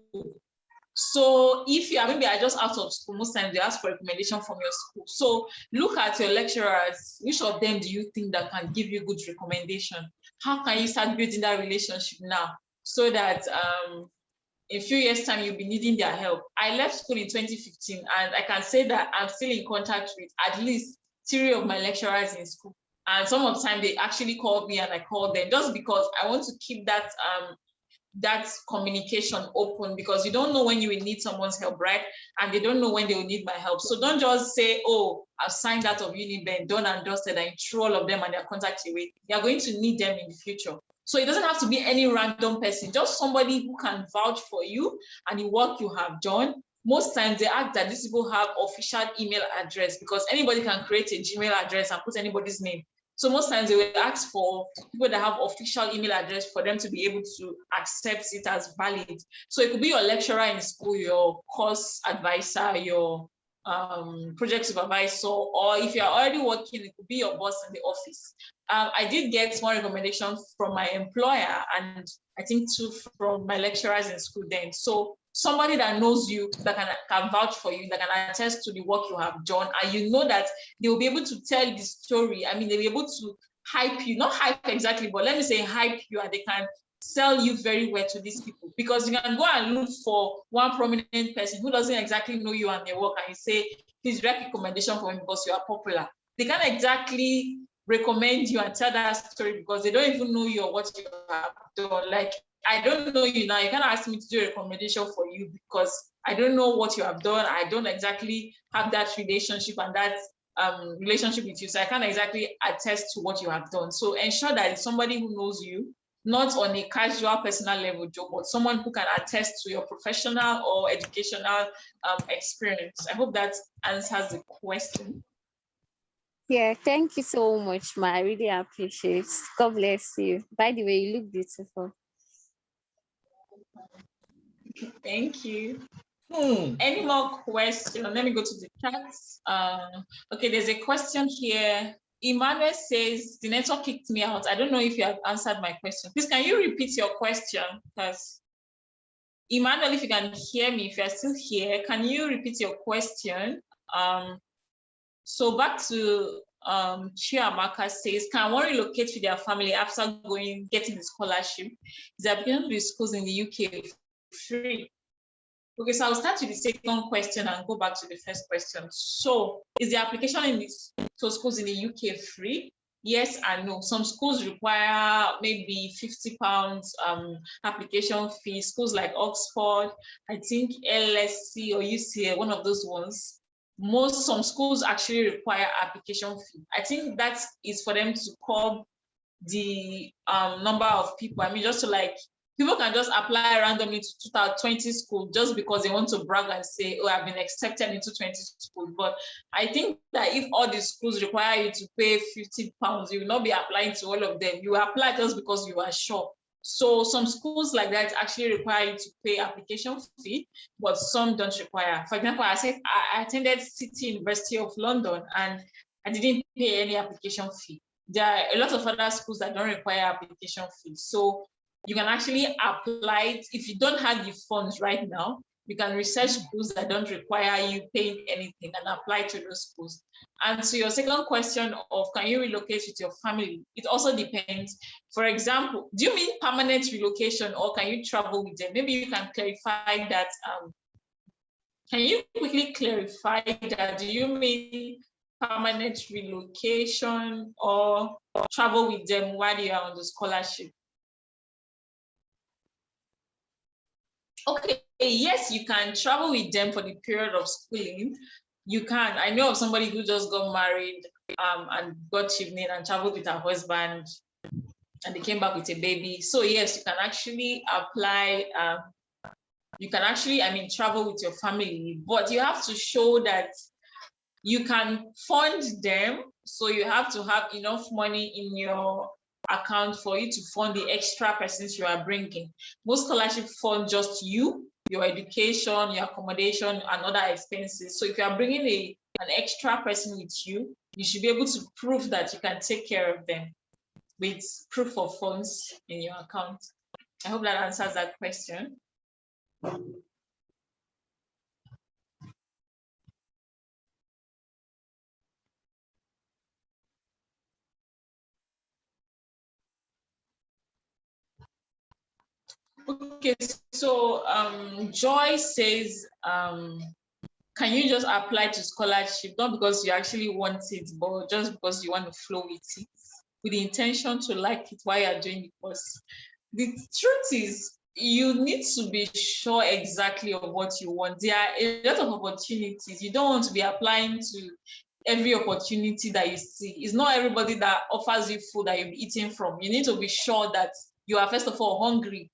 So if you are maybe are just out of school, most times they ask for recommendation from your school. So look at your lecturers. Which of them do you think that can give you good recommendation? How can you start building that relationship now so that in a few years' time you'll be needing their help? I left school in 2015, and I can say that I'm still in contact with at least 3 of my lecturers in school. And some of the time they actually call me and I call them, just because I want to keep that that communication open, because you don't know when you will need someone's help, right? And they don't know when they will need my help. So don't just say, oh, I've signed out of Uniben, done and dusted, and throw all of them and their contact away. You're going to need them in the future. So it doesn't have to be any random person, just somebody who can vouch for you and the work you have done. Most times they ask that these people have official email address, because anybody can create a Gmail address and put anybody's name. So most times they will ask for people that have official email address for them to be able to accept it as valid. So it could be your lecturer in school, your course advisor, your project supervisor, or if you're already working, it could be your boss in the office. I did get more recommendations from my employer, and I think 2 from my lecturers in school then. So somebody that knows you, that can vouch for you, that can attest to the work you have done, and you know that they will be able to tell the story. I mean, they'll be able to hype you, not hype exactly, but let me say hype you, and they can sell you very well to these people. Because you can go and look for one prominent person who doesn't exactly know you and their work, and you say, please write recommendation for me because you are popular. They can't exactly recommend you and tell that story because they don't even know you or what you have done. Like, I don't know you now. You can't ask me to do a recommendation for you because I don't know what you have done. I don't exactly have that relationship and that relationship with you. So I can't exactly attest to what you have done. So ensure that it's somebody who knows you, not on a casual personal level job, but someone who can attest to your professional or educational experience. I hope that answers the question. Yeah, thank you so much, ma. I really appreciate it. God bless you. By the way, you look beautiful. Thank you. Any more questions? Let me go to the chats. Okay, there's a question here. Emmanuel says, the network kicked me out. I don't know if you have answered my question. Please, can you repeat your question? Because Emmanuel, if you can hear me, if you're still here, can you repeat your question? So back to Chiamaka says, can one relocate with their family after getting the scholarship? Is the application to the schools in the UK free? Okay, so I'll start with the second question and go back to the first question. So is the application to schools in the UK free? Yes and no. Some schools require maybe £50 application fee. Schools like Oxford, I think LSC or UCL, one of those ones. Some schools actually require application fee. I think that is for them to curb the number of people. I mean, just to like people can just apply randomly to 2020 schools just because they want to brag and say, oh, I've been accepted into 20 schools. But I think that if all the schools require you to pay £50, you will not be applying to all of them. You apply just because you are sure. So some schools like that actually require you to pay application fee, but some don't require. For example, I attended City University of London and I didn't pay any application fee. There are a lot of other schools that don't require application fees. So you can actually apply it. If you don't have the funds right now, you can research schools that don't require you paying anything and apply to those schools. And to your second question of can you relocate with your family? It also depends. For example, do you mean permanent relocation or can you travel with them? Maybe you can clarify that. Can you quickly clarify that? Do you mean permanent relocation or travel with them while you are on the scholarship? Okay, yes, you can travel with them for the period of schooling. You can. I know of somebody who just got married and got children and traveled with her husband and they came back with a baby. So yes, you can actually apply. You can actually, travel with your family, but you have to show that you can fund them. So you have to have enough money in your account for you to fund the extra persons you are bringing. Most scholarship fund just you, your education, your accommodation, and other expenses. So if you are bringing an extra person with you, you should be able to prove that you can take care of them with proof of funds in your account. I hope that answers that question. Okay, so Joy says, can you just apply to scholarship, not because you actually want it, but just because you want to flow with it, with the intention to like it while you're doing the course? The truth is, you need to be sure exactly of what you want. There are a lot of opportunities. You don't want to be applying to every opportunity that you see. It's not everybody that offers you food that you'll be eating from. You need to be sure that you are, first of all, hungry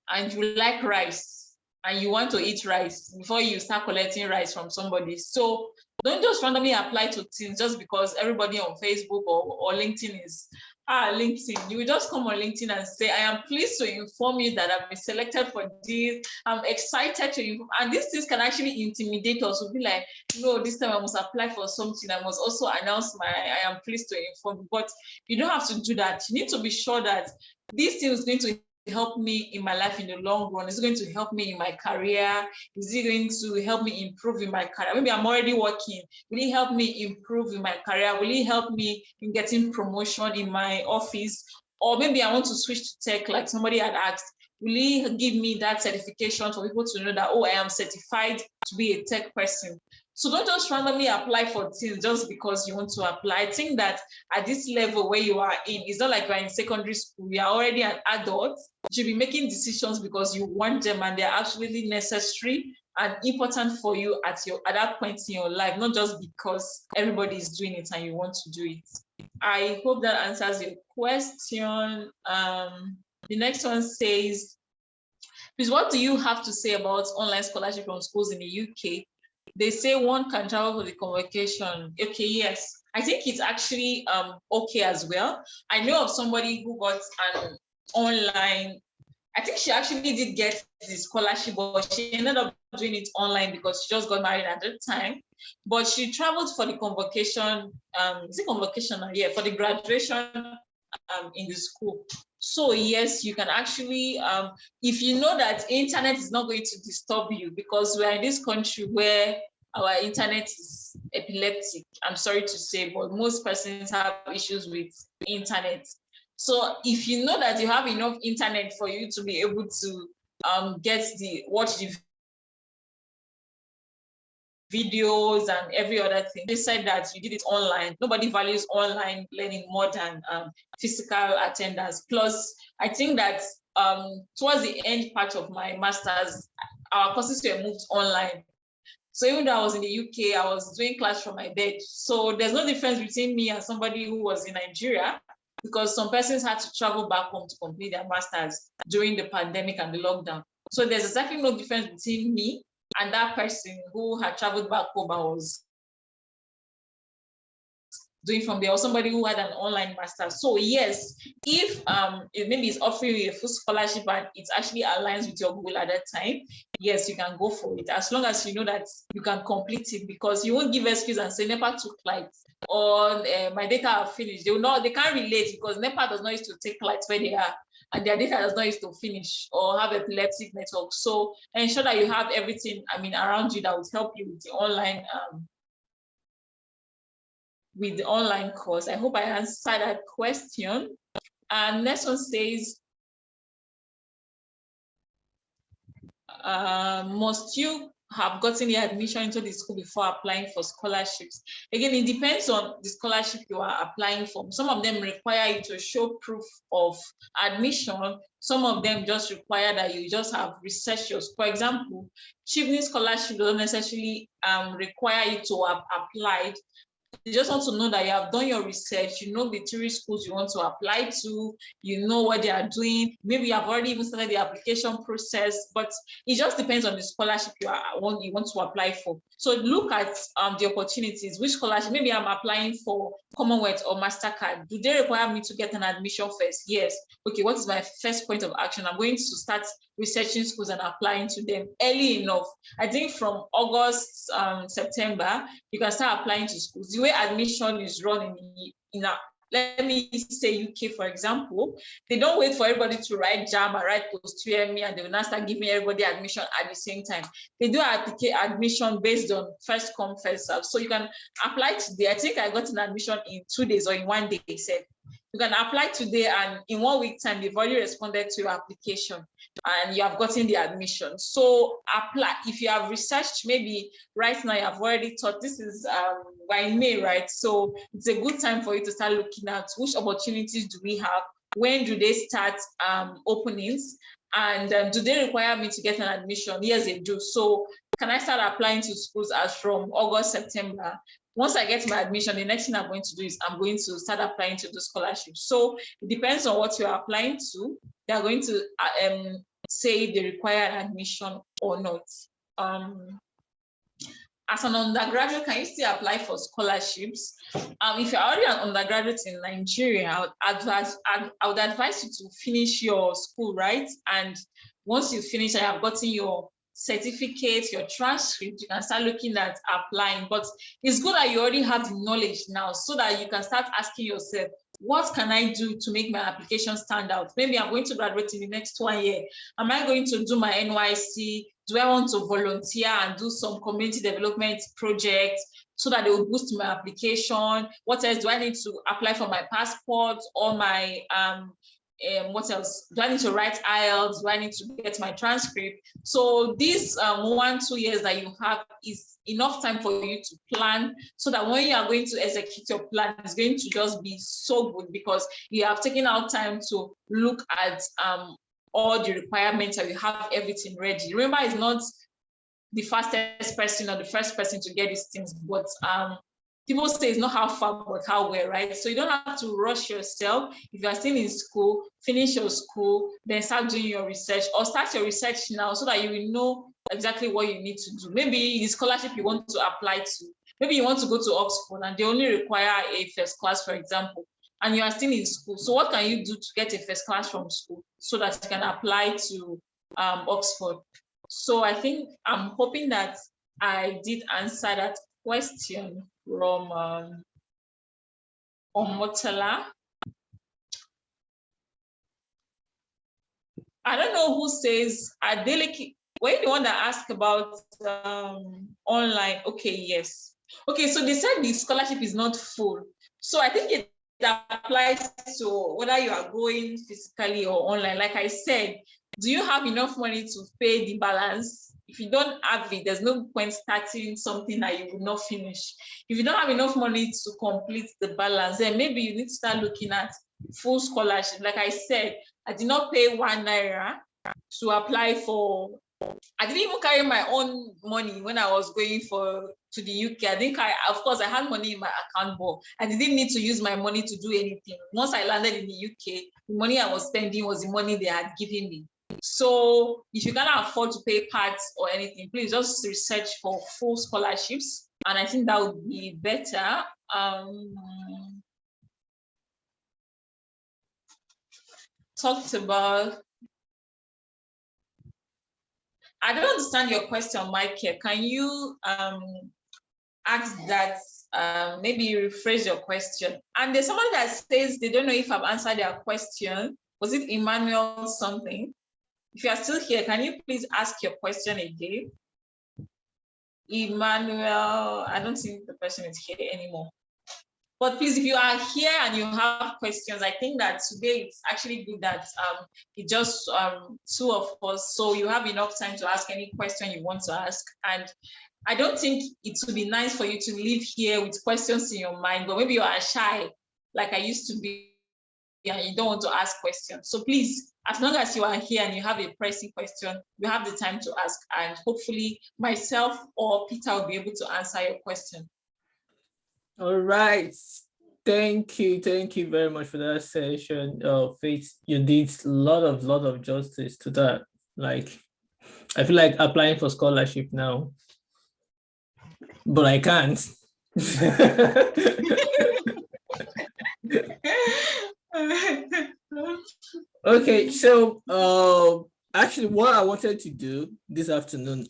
and you like rice and you want to eat rice before you start collecting rice from somebody. So don't just randomly apply to things just because everybody on Facebook or LinkedIn is LinkedIn. You will just come on LinkedIn and say, I am pleased to inform you that I've been selected for this. I'm excited to inform. And these things can actually intimidate us. We'll be like, no, this time I must apply for something. I must also announce I am pleased to inform. But you don't have to do that. You need to be sure that this thing is going to help me in my life in the long run. Is it going to help me in my career? Is it going to help me improve in my career? Maybe I'm already working. Will it help me improve in my career? Will it help me in getting promotion in my office? Or maybe I want to switch to tech, like somebody had asked. Will it give me that certification for people to know that, oh, I am certified to be a tech person? So don't just randomly apply for things just because you want to apply. I think that at this level where you are in, it's not like you're in secondary school. You are already an adult. You should be making decisions because you want them and they're absolutely necessary and important for you at that point in your life, not just because everybody is doing it and you want to do it. I hope that answers your question. The next one says, please, what do you have to say about online scholarship from schools in the UK? They say one can travel for the convocation. Okay, yes. I think it's actually okay as well. I know of somebody who got an online, I think she actually did get the scholarship, but she ended up doing it online because she just got married at that time. But she traveled for the convocation, is it convocation? Yeah, for the graduation in the school. So yes, you can actually, if you know that internet is not going to disturb you, because we're in this country where our internet is epileptic, I'm sorry to say, but most persons have issues with internet. So if you know that you have enough internet for you to be able to watch the videos and every other thing. They said that you did it online. Nobody values online learning more than physical attendance. Plus, I think that towards the end part of my master's, our courses were moved online. So even though I was in the UK, I was doing class from my bed. So there's no difference between me and somebody who was in Nigeria. because some persons had to travel back home to complete their masters during the pandemic and the lockdown. So there's exactly no difference between me and that person who had traveled back home and was doing from there, or somebody who had an online master. So yes, if it maybe is offering you a full scholarship and it actually aligns with your goal at that time, yes, you can go for it, as long as you know that you can complete it, because you won't give excuse and say NEPA took light or my data are finished. They can't relate, because NEPA does not used to take lights where they are, and their data does not used to finish or have epileptic network. So ensure that you have everything, around you that will help you with the online course. I hope I answered that question. And next one says, must you have gotten the admission into the school before applying for scholarships? Again, it depends on the scholarship you are applying for. Some of them require you to show proof of admission. Some of them just require that you just have researched your school. For example, Chevening scholarship doesn't necessarily require you to have applied. You just want to know that you have done your research, you know the 3 schools you want to apply to, you know what they are doing. Maybe you have already even started the application process, but it just depends on the scholarship you want to apply for. So look at the opportunities. Which scholarship? Maybe I'm applying for Commonwealth or MasterCard. Do they require me to get an admission first? Yes. Okay, what is my first point of action? I'm going to start researching schools and applying to them early enough. I think from August, September, you can start applying to schools. The way admission is run let me say UK, for example, they don't wait for everybody to write JAMB or write post-UME and they will not start giving everybody admission at the same time. They do admission based on first come, first serve. So you can apply today. I think I got an admission in 2 days or in 1 day, they said. You can apply today and in 1 week time, they've already responded to your application and you have gotten the admission. So apply. If you have researched, maybe right now you have already thought this is by May, right? So it's a good time for you to start looking at which opportunities do we have, when do they start openings, and do they require me to get an admission? Yes, they do. So can I start applying to schools as from August, September? Once I get my admission, the next thing I'm going to do is I'm going to start applying to the scholarships. So it depends on what you're applying to. They're going to say if they require admission or not. As an undergraduate, can you still apply for scholarships? If you're already an undergraduate in Nigeria, I would advise you to finish your school, right? And once you finish and have gotten your certificate, your transcript, you can start looking at applying. But it's good that you already have the knowledge now, so that you can start asking yourself, what can I do to make my application stand out? Maybe I'm going to graduate in the next 1 year. Am I going to do my NYSC? Do I want to volunteer and do some community development projects so that they will boost my application? What else? Do I need to apply for my passport or my what else? Do I need to write IELTS? Do I need to get my transcript? So these 1-2 years that you have is enough time for you to plan, so that when you are going to execute your plan, it's going to just be so good, because you have taken out time to look at all the requirements and you have everything ready. Remember, it's not the fastest person or the first person to get these things, but people say it's not how far, but how well, right? So you don't have to rush yourself. If you are still in school, finish your school, then start doing your research, or start your research now, so that you will know exactly what you need to do. Maybe the scholarship you want to apply to, maybe you want to go to Oxford and they only require a first class, for example, and you are still in school. So what can you do to get a first class from school so that you can apply to Oxford? So I think I'm hoping that I did answer that question from Omotala. I don't know who says Adeleke. Were you the one that asked about online? Okay, yes. Okay, so they said the scholarship is not full. So I think it applies to whether you are going physically or online. Like I said, do you have enough money to pay the balance? If you don't have it, there's no point starting something that you will not finish. If you don't have enough money to complete the balance, then maybe you need to start looking at full scholarship. Like I said, I did not pay 1 naira to apply for I didn't even carry my own money when I was going to the UK. I didn't carry, of course, I had money in my account, but I didn't need to use my money to do anything. Once I landed in the UK, the money I was spending was the money they had given me. So if you cannot afford to pay parts or anything, please just research for full scholarships. And I think that would be better. Talked about, I don't understand your question, Mike. Can you ask that, maybe rephrase your question? And there's someone that says they don't know if I've answered their question. Was it Emmanuel something? If you are still here, can you please ask your question again? Emmanuel, I don't think the person is here anymore. But please, if you are here and you have questions, I think that today it's actually good that it's just two of us, so you have enough time to ask any question you want to ask. And I don't think it would be nice for you to leave here with questions in your mind, but maybe you are shy, like I used to be, and you don't want to ask questions. So please, as long as you are here and you have a pressing question, you have the time to ask, and hopefully myself or Peter will be able to answer your question. All right. Thank you very much for that session. Faith, you did a lot of justice to that. Like, I feel like applying for scholarship now, but I can't. Okay, so actually what I wanted to do this afternoon,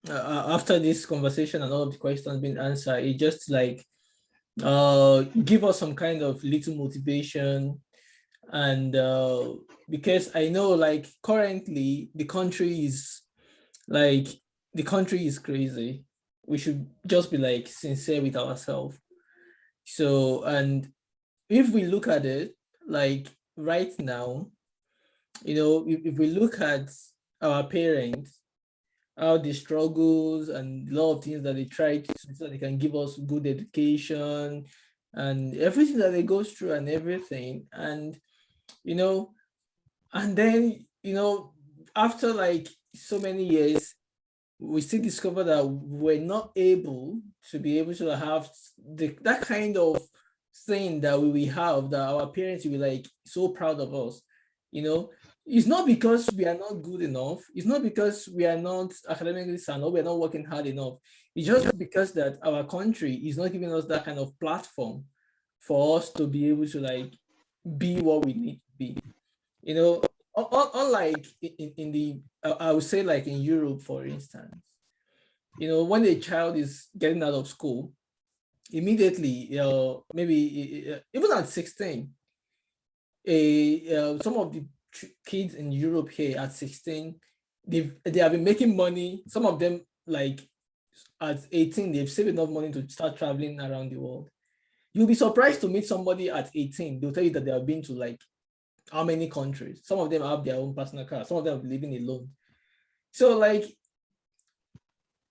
after this conversation and all of the questions being answered, is just like give us some kind of little motivation. And because I know, like, currently the country is crazy. We should just be like sincere with ourselves. So, and if we look at it, like right now, you know, if we look at our parents, how the struggles and a lot of things that they try to do so they can give us good education and everything that they go through and everything. And, you know, and then, you know, after like so many years, we still discover that we're not able to have that kind of thing that we have, that our parents will be like so proud of us. You know, it's not because we are not good enough. It's not because we are not academically sound or we're not working hard enough. It's just because that our country is not giving us that kind of platform for us to be able to like be what we need to be. You know, unlike in the, I would say like in Europe, for instance, you know, when a child is getting out of school, immediately, maybe even at 16, some of the kids in Europe here at 16, they have been making money. Some of them, like at 18, they've saved enough money to start traveling around the world. You'll be surprised to meet somebody at 18. They'll tell you that they have been to like how many countries. Some of them have their own personal car. Some of them are living alone. So like,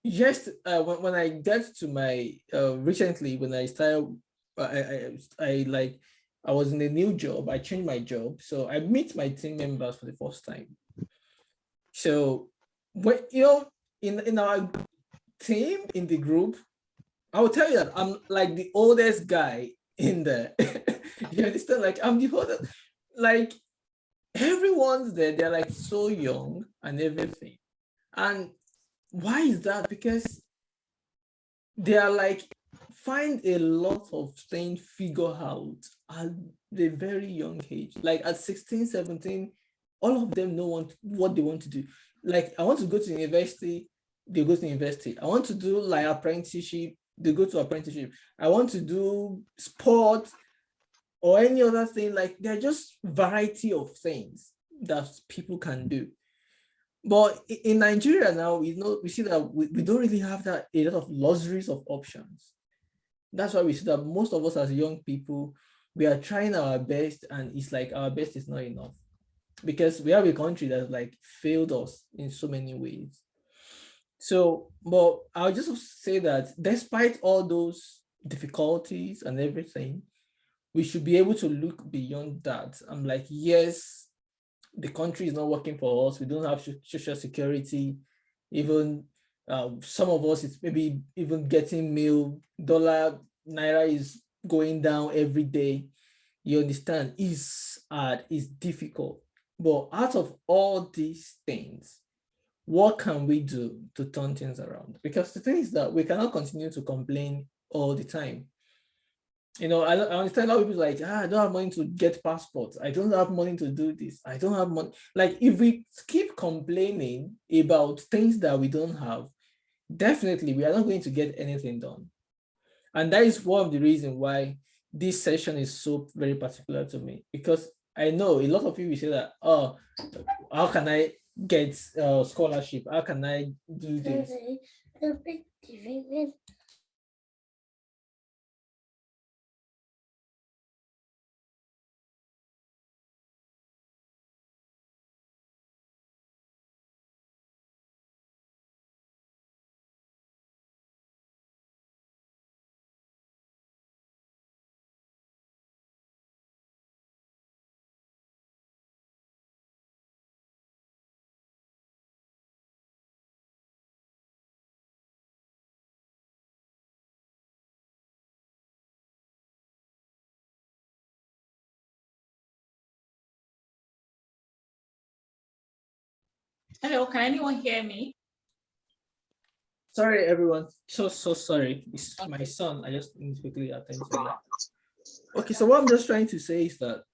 just when I get to my recently, when I started, I was in a new job. I changed my job, so I meet my team members for the first time. So when, you know, in our team, in the group, I will tell you that I'm like the oldest guy in there. You understand? Like, I'm the oldest. Like, everyone's there. They're like so young and everything. And why is that? Because they are like find a lot of things figure out at a very young age. Like at 16, 17, all of them know what they want to do. Like, I want to go to university, they go to university. I want to do like apprenticeship, they go to apprenticeship. I want to do sport or any other thing. Like, they're just variety of things that people can do. But in Nigeria now, we see that we don't really have that a lot of luxuries of options. That's why we see that most of us as young people, we are trying our best, and it's like our best is not enough because we have a country that like failed us in so many ways. So, but I'll just say that despite all those difficulties and everything, we should be able to look beyond that. I'm like, yes, the country is not working for us. We don't have social security. Even some of us, it's maybe even getting mail. Dollar, naira is going down every day. You understand? It's hard, it's difficult. But out of all these things, what can we do to turn things around? Because the thing is that we cannot continue to complain all the time. You know, I understand how people like, I don't have money to get passports. I don't have money to do this. I don't have money. Like, if we keep complaining about things that we don't have, definitely we are not going to get anything done. And that is one of the reasons why this session is so very particular to me, because I know a lot of people say that, oh, how can I get scholarship? How can I do this? Hello, can anyone hear me? Sorry, everyone. So sorry. It's my son. I just need to quickly attend to that. Okay, so what I'm just trying to say is that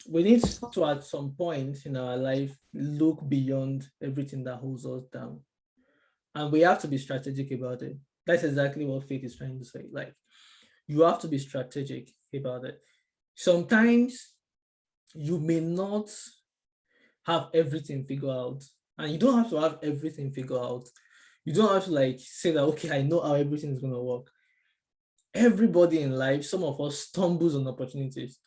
we need to, at some point in our life, look beyond everything that holds us down. And we have to be strategic about it. That's exactly what Faith is trying to say. Like, you have to be strategic about it. Sometimes you may not have everything figured out, and you don't have to have everything figured out. You don't have to like say that, okay, I know how everything is going to work. Everybody in life, some of us stumbles on opportunities.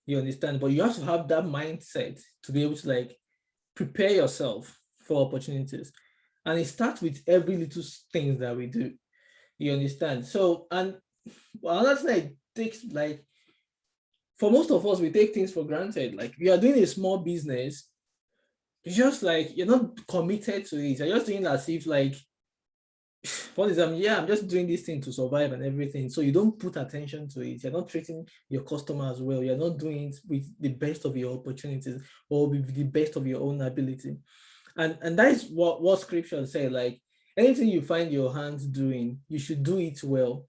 You understand? But you have to have that mindset to be able to like prepare yourself for opportunities. And it starts with every little things that we do. You understand? So, and another thing it takes, like, for most of us, we take things for granted. Like, we are doing a small business, it's just like you're not committed to it. You're just doing as if like, what is I'm just doing this thing to survive and everything. So you don't put attention to it. You're not treating your customers well. You're not doing it with the best of your opportunities or with the best of your own ability. And that is what scripture say, like, anything you find your hands doing, you should do it well.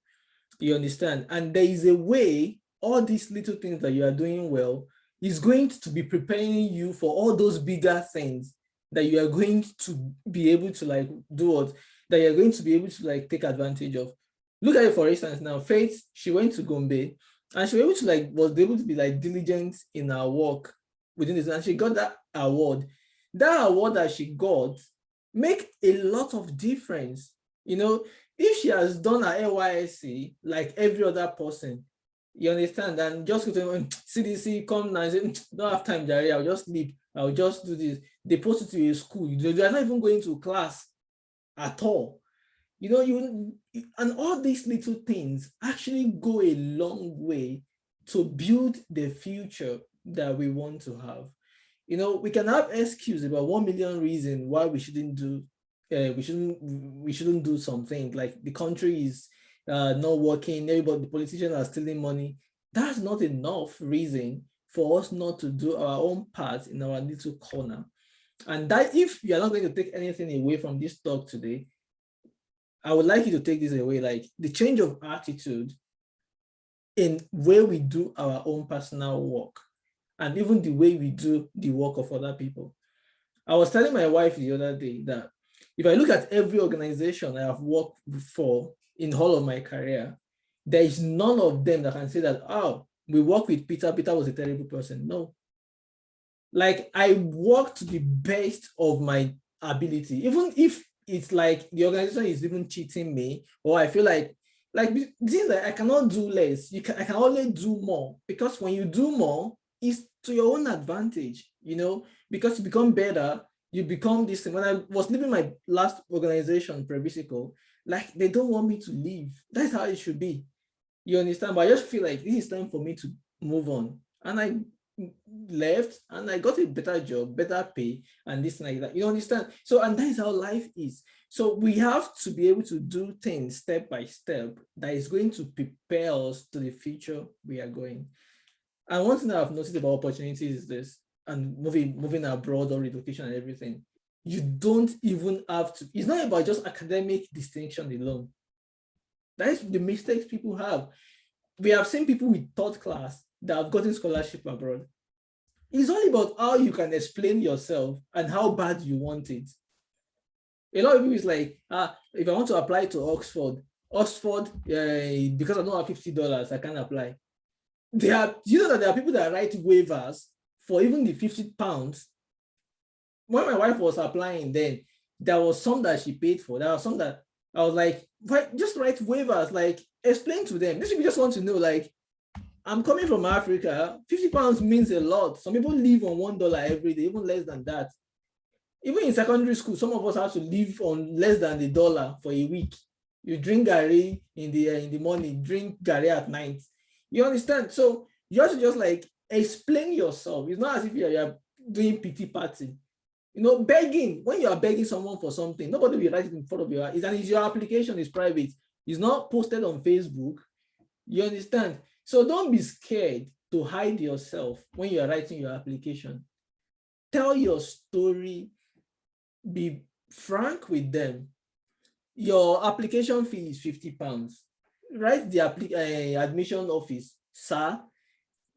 You understand? And there is a way, all these little things that you are doing well is going to be preparing you for all those bigger things that you are going to be able to like do what, that you're going to be able to like take advantage of. Look at it, for instance, now, Faith, she went to Gombe and she was able to like, was able to be like diligent in her work within this, and she got that award. That award that she got make a lot of difference. You know, if she has done her NYSC like every other person, you understand, and just go to CDC, come now and say, don't have time, Jerry, I'll just sleep, I'll just do this. They post it to a school. You are not even going to class at all. You know, and all these little things actually go a long way to build the future that we want to have. You know, we can have excuse about 1 million reasons why we shouldn't do do something, like the country is not working, everybody, the politicians are stealing money. That's not enough reason for us not to do our own part in our little corner. And that, if you are not going to take anything away from this talk today, I would like you to take this away, like the change of attitude in where we do our own personal work and even the way we do the work of other people. I was telling my wife the other day that if I look at every organization I have worked for in all of my career, there is none of them that can say that, oh, we work with Peter, Peter was a terrible person. No. Like, I work to the best of my ability, even if it's like the organization is even cheating me, or I feel like things that I cannot do less. I can only do more, because when you do more, it's to your own advantage, you know, because you become better, you become this thing. When I was leaving my last organization, Previsico, like, they don't want me to leave. That's how it should be. You understand? But I just feel like this is time for me to move on. And I left and I got a better job, better pay, and this and like that. You understand? So, and that is how life is. So we have to be able to do things step by step that is going to prepare us to the future we are going. And one thing that I've noticed about opportunities is this, and moving abroad or relocation and everything, you don't even have to, it's not about just academic distinction alone. That is the mistakes people have. We have seen people with third class that have gotten scholarship abroad. It's all about how you can explain yourself and how bad you want it. A lot of people is like, if I want to apply to Oxford, because I don't have $50, I can't apply. You know that there are people that write waivers for even the £50. When my wife was applying then, there was some that she paid for. There was some that I was like, just write waivers, like explain to them. These people just want to know, like, I'm coming from Africa, £50 means a lot. Some people live on $1 every day, even less than that. Even in secondary school, some of us have to live on less than $1 for a week. You drink Gary in the morning, drink Gary at night. You understand? So you have to just like explain yourself. It's not as if you're doing pity party. You know, begging, when you are begging someone for something, nobody will write it in front of you. And your application is private. It's not posted on Facebook. You understand? So don't be scared to hide yourself when you are writing your application. Tell your story. Be frank with them. Your application fee is £50. Write the admission office, sir,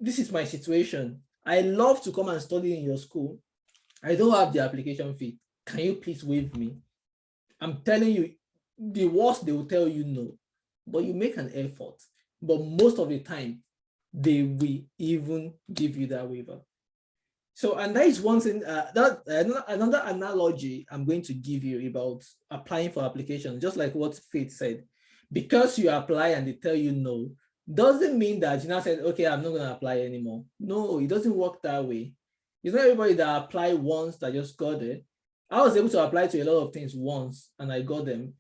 this is my situation. I love to come and study in your school. I don't have the application fee. Can you please waive me? I'm telling you, the worst they will tell you no, but you make an effort. But most of the time, they will even give you that waiver. So, and that is one thing, another analogy I'm going to give you about applying for applications, just like what Faith said. Because you apply and they tell you no, doesn't mean that you now said, okay, I'm not going to apply anymore. No, it doesn't work that way. It's not everybody that apply once that just got it. I was able to apply to a lot of things once and I got them.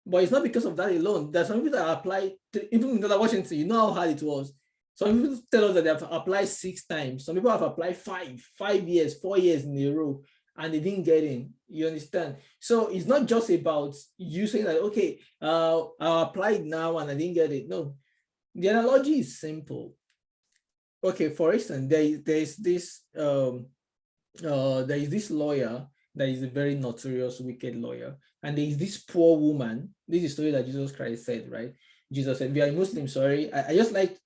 But it's not because of that alone. There's some people that apply, even in Washington, you know how hard it was. Some people tell us that they have applied 6 times. Some people have applied 5 years, 4 years in a row, and they didn't get in. You understand? So it's not just about you saying that, okay, I applied now and I didn't get it. No, the analogy is simple. Okay, for instance, there is this lawyer that is a very notorious, wicked lawyer, and there is this poor woman. This is the story that Jesus Christ said, right? Jesus said, "We are Muslim." Sorry, I just like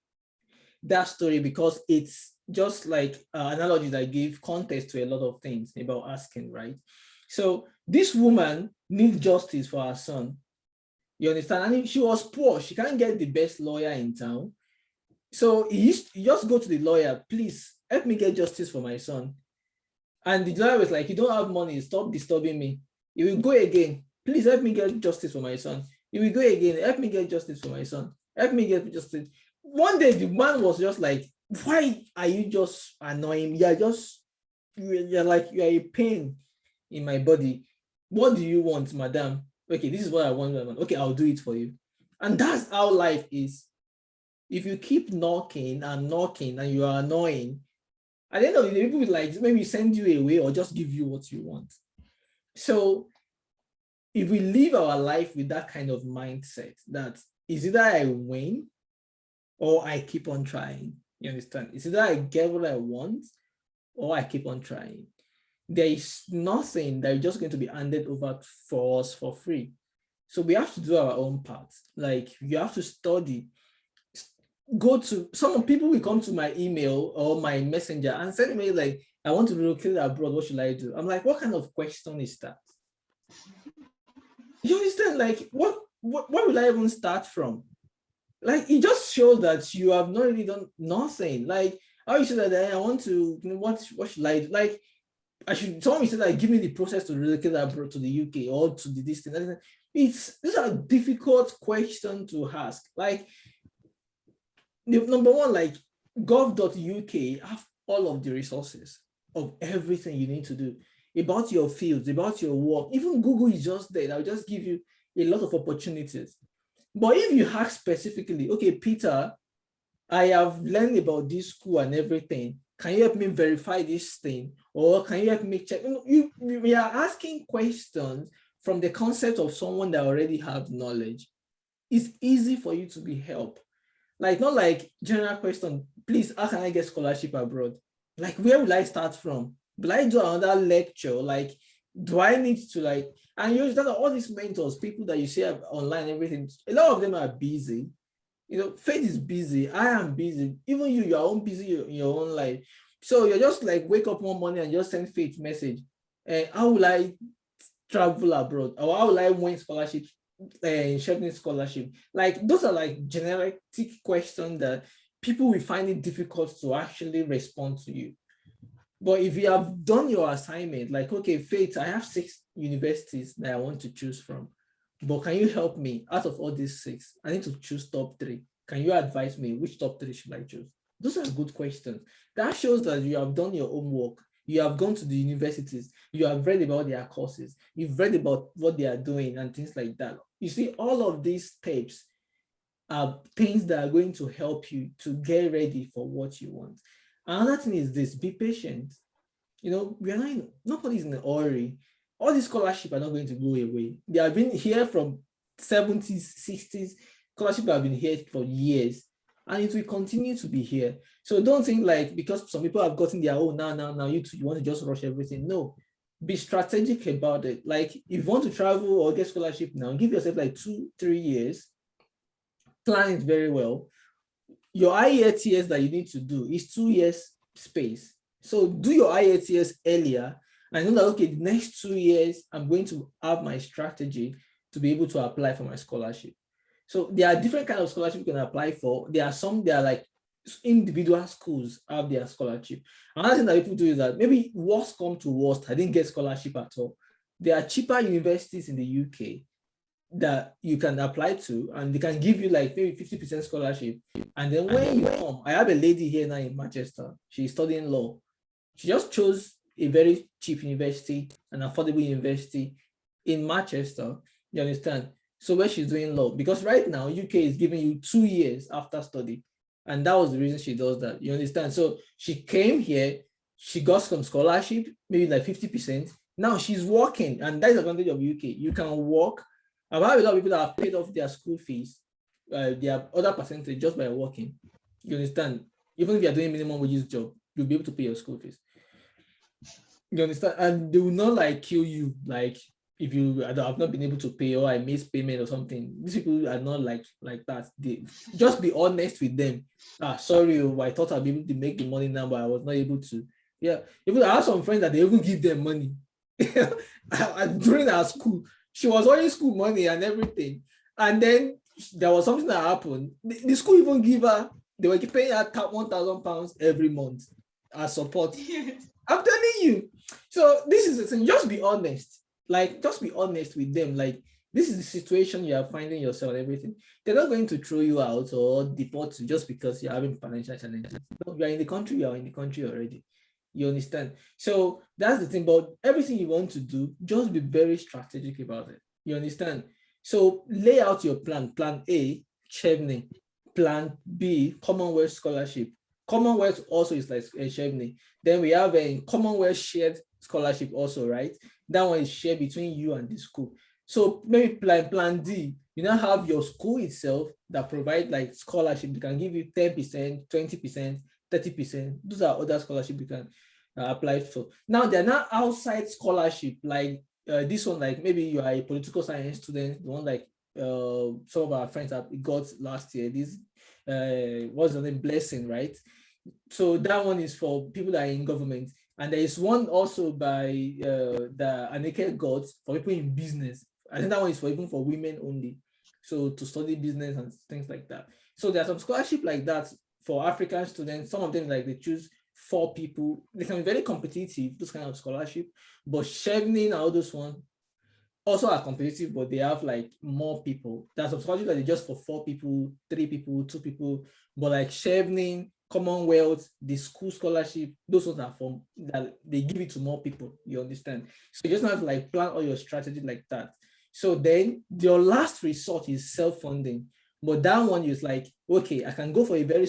that story because it's just like analogy that give context to a lot of things about asking, right? So this woman needs justice for her son. You understand? And she was poor. She can't get the best lawyer in town. So he just go to the lawyer, please help me get justice for my son. And the lawyer was like, you don't have money, stop disturbing me. He will go again, please help me get justice for my son. He will go again, help me get justice for my son. Help me get justice. One day the man was just like, why are you just annoying me? You're like, you're a pain in my body. What do you want, madam? Okay, this is what I want. Okay, I'll do it for you. And that's how life is. If you keep knocking and you are annoying, at the end of the day, people will like maybe send you away or just give you what you want. So if we live our life with that kind of mindset, that is either I win or I keep on trying. You understand? It's either I get what I want or I keep on trying. There is nothing that is just going to be handed over for us for free. So we have to do our own part. Like you have to study. Go to some people will come to my email or my messenger and send me like, I want to relocate abroad. What should I do? I'm like, what kind of question is that? You understand? Like, what will I even start from? Like, it just shows that you have not really done nothing. Like, how you say that I want to, you know, what should I do? Like, someone said like, give me the process to relocate abroad to the UK or to the distance. These are difficult questions to ask. Like, number one, like gov.uk have all of the resources of everything you need to do about your fields, about your work. Even Google is just there. I'll just give you a lot of opportunities. But if you ask specifically, okay, Peter, I have learned about this school and everything. can you help me verify this thing? Or can you help me check? We are asking questions from the concept of someone that already have knowledge. It's easy for you to be helped. Like, not like general question, please, how can I get scholarship abroad? Like, where will I start from? Will I do another lecture? Like, do I need to like, and you know, all these mentors, people that you see online, everything, a lot of them are busy. You know, Faith is busy. I am busy. Even you're all busy in your own life. So you're just like wake up one morning and just send Faith message. How will I travel abroad? Or how will I win scholarship? Chevening scholarship? Like, those are like generic questions that people will find it difficult to actually respond to you. But if you have done your assignment, like, okay, Faith, I have 6 universities that I want to choose from, but can you help me out of all these 6? I need to choose top 3. Can you advise me which top 3 should I choose? Those are good questions. That shows that you have done your homework. You have gone to the universities. You have read about their courses. You've read about what they are doing and things like that. You see, all of these steps are things that are going to help you to get ready for what you want. Another thing is this: be patient. You know, we are not nobody's in a hurry. All these scholarships are not going to go away. They have been here from 70s, 60s. Scholarships have been here for years, and it will continue to be here. So don't think like because some people have gotten their own now you want to just rush everything. No, be strategic about it. Like, if you want to travel or get scholarship now, give yourself like 2-3 years. Plan it very well. Your IELTS that you need to do is 2 years space. So do your IELTS earlier. I know that, okay, the next 2 years, I'm going to have my strategy to be able to apply for my scholarship. So there are different kinds of scholarship you can apply for. There are some that are like individual schools have their scholarship. Another thing that people do is that maybe worst come to worst, I didn't get scholarship at all. There are cheaper universities in the UK that you can apply to, and they can give you like maybe 50% scholarship. And then when you come, I have a lady here now in Manchester. She's studying law. She just chose a very cheap university, an affordable university in Manchester. You understand? So where she's doing law, because right now UK is giving you 2 years after study. And that was the reason she does that. You understand? So she came here, she got some scholarship, maybe like 50%. Now she's working, and that's the advantage of UK. You can work. I've had a lot of people that have paid off their school fees, their other percentage just by working. You understand? Even if you're doing minimum wages job, you'll be able to pay your school fees. You understand? And they will not like kill you, like if you have not been able to pay or I missed payment or something. These people are not like that. They just be honest with them. Sorry, I thought I'd be able to make the money now, but I was not able to. Yeah, even I have some friends that they even give them money during our school. She was owing school money and everything. And then there was something that happened. The school even give her, they were paying her £1,000 every month as support. I'm telling you. So this is the thing. Just be honest. Like, just be honest with them. Like, this is the situation you are finding yourself and everything. They're not going to throw you out or deport you just because you're having financial challenges. No, you're in the country, you're in the country already. You understand? So that's the thing. But everything you want to do, just be very strategic about it. You understand? So lay out your plan. Plan A, Chevening. Plan B, Commonwealth Scholarship. Commonwealth also is like a Chevening. Then we have a Commonwealth Shared Scholarship also, right? That one is shared between you and the school. So maybe plan D, you now have your school itself that provide like scholarship. They can give you 10%, 20%, 30%. Those are other scholarships you can apply for. Now they're not outside scholarship like this one, like maybe you are a political science student, the one like some of our friends have got last year. This what's the name, Blessing, right? So that one is for people that are in government. And there is one also by the Aneke Gods for people in business. I think that one is for even for women only. So to study business and things like that. So there's some scholarship like that for African students. Some of them, like, they choose 4 people. They can be very competitive, those kind of scholarship. But Chevening and all those ones also are competitive, but they have like more people. There's some scholarship that they just for 4 people, 3 people, 2 people. But like Chevening, Commonwealth, the school scholarship, those ones are for that they give it to more people. You understand? So you just have to like plan all your strategy like that. So then your last resort is self-funding. But that one is like, okay, I can go for a very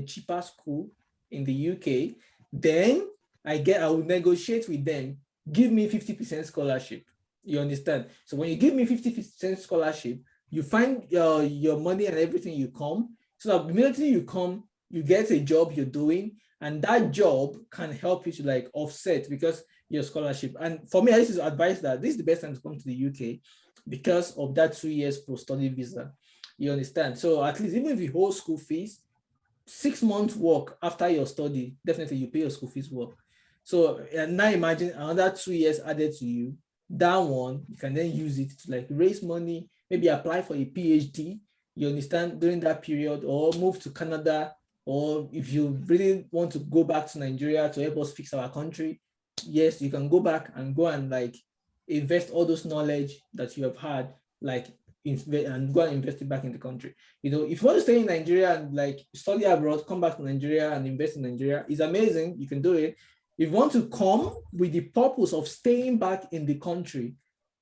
cheaper school in the UK Then I will negotiate with them, give me 50% scholarship. You understand? So when you give me 50% scholarship, you find your money and everything, you come. So that immediately you come, you get a job you're doing, and that job can help you to like offset because your scholarship. And for me, I used to advise that this is the best time to come to the UK because of that 2 years post-study visa. You understand? So at least even if you hold school fees, 6 months work after your study, definitely you pay your school fees work. So now imagine another 2 years added to you. That one, you can then use it to like raise money, maybe apply for a PhD, you understand, during that period, or move to Canada, or if you really want to go back to Nigeria to help us fix our country, yes, you can go back and like invest all those knowledge that you have had, like and go and invest it back in the country. You know, if you want to stay in Nigeria and like study abroad, come back to Nigeria and invest in Nigeria, it's amazing. You can do it. If you want to come with the purpose of staying back in the country,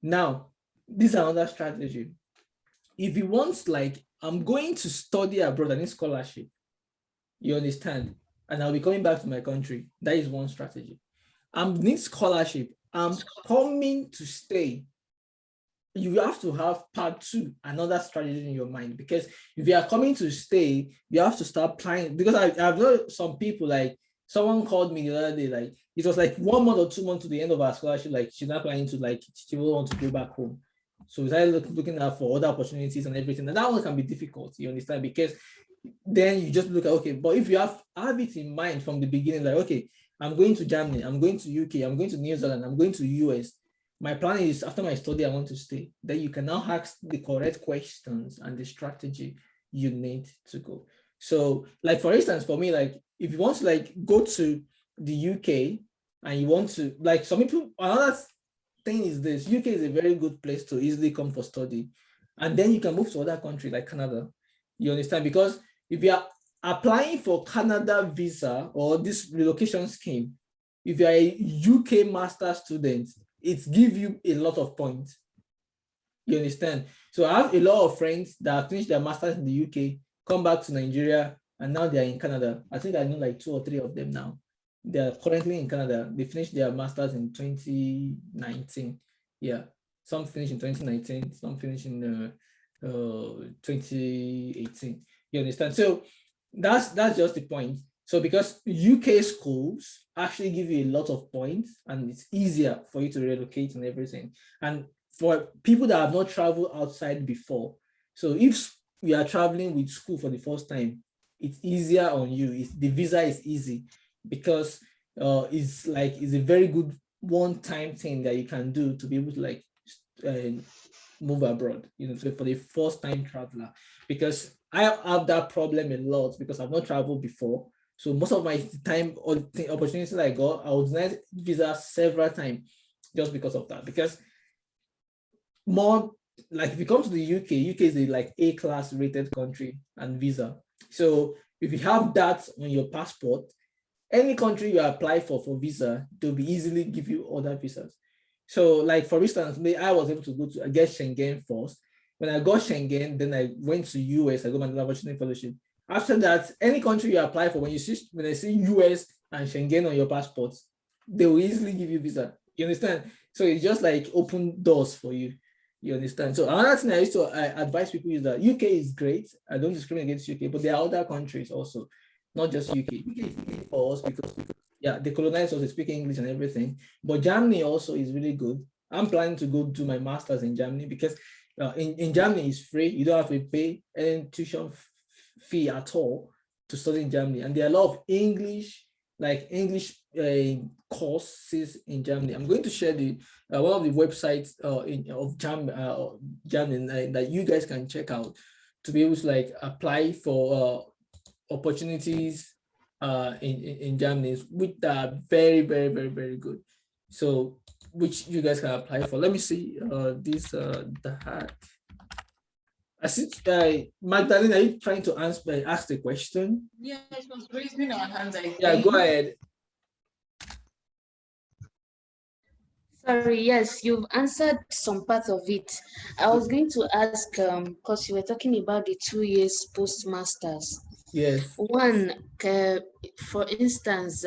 now, this is another strategy. If you want, like, I'm going to study abroad, I need scholarship, you understand? And I'll be coming back to my country. That is one strategy. I need scholarship. I'm coming to stay. You have to have part two, another strategy in your mind, because if you are coming to stay, you have to start planning. Because I've known some people, like, someone called me the other day, like it was like 1 month or 2 months to the end of our scholarship, like she's not planning to, like, she will want to go back home. So we started looking out for other opportunities and everything. And that one can be difficult, you understand? Because then you just look at, okay, but if you have it in mind from the beginning, like, okay, I'm going to Germany, I'm going to UK, I'm going to New Zealand, I'm going to US. My plan is after my study, I want to stay. Then you can now ask the correct questions and the strategy you need to go. So, like, for instance, for me, like, if you want to like go to the UK and you want to, like, some people, another thing is this: UK is a very good place to easily come for study, and then you can move to other country like Canada. You understand? Because if you are applying for Canada visa or this relocation scheme, if you are a UK master student, it gives you a lot of points. You understand? So I have a lot of friends that have finished their masters in the UK, come back to Nigeria, and now they're in Canada. I think I know like 2 or 3 of them now. They're currently in Canada. They finished their masters in 2019. Yeah, some finished in 2019, some finished in 2018. You understand? So that's just the point. So because UK schools actually give you a lot of points, and it's easier for you to relocate and everything. And for people that have not traveled outside before, so if you are traveling with school for the first time, it's easier on you. The visa is easy because it's a very good one-time thing that you can do to be able to like move abroad, you know, so for the first-time traveler. Because I have that problem a lot because I've not traveled before. So most of my time or the opportunities I got, I was denied visa several times just because of that. Because more like if you come to the UK is a like A-class rated country and visa. So if you have that on your passport, any country you apply for visa, they'll be easily give you other visas. So like for instance, I was able to get Schengen first. When I got Schengen, then I went to US, I got my opportunity fellowship. After that, any country you apply for, when they see US and Schengen on your passport, they will easily give you visa. You understand? So it's just like open doors for you. You understand? So another thing I used to advise people is that UK is great. I don't discriminate against UK, but there are other countries also, not just UK. UK is great for us because yeah, they colonized us, they speak English and everything. But Germany also is really good. I'm planning to go do my master's in Germany because in Germany it's free. You don't have to pay any tuition fee at all to study in Germany. And there are a lot of English courses in Germany. I'm going to share the one of the websites of Germany that you guys can check out to be able to like apply for opportunities in Germany, which are very, very, very, very good. So which you guys can apply for. Let me see that. I see, Magdalene, are you trying to ask the question? Yeah, it was raising our hands. Yeah, go ahead. Sorry, yes, you've answered some part of it. I was going to ask, because you were talking about the 2 years post-masters. Yes. One, for instance,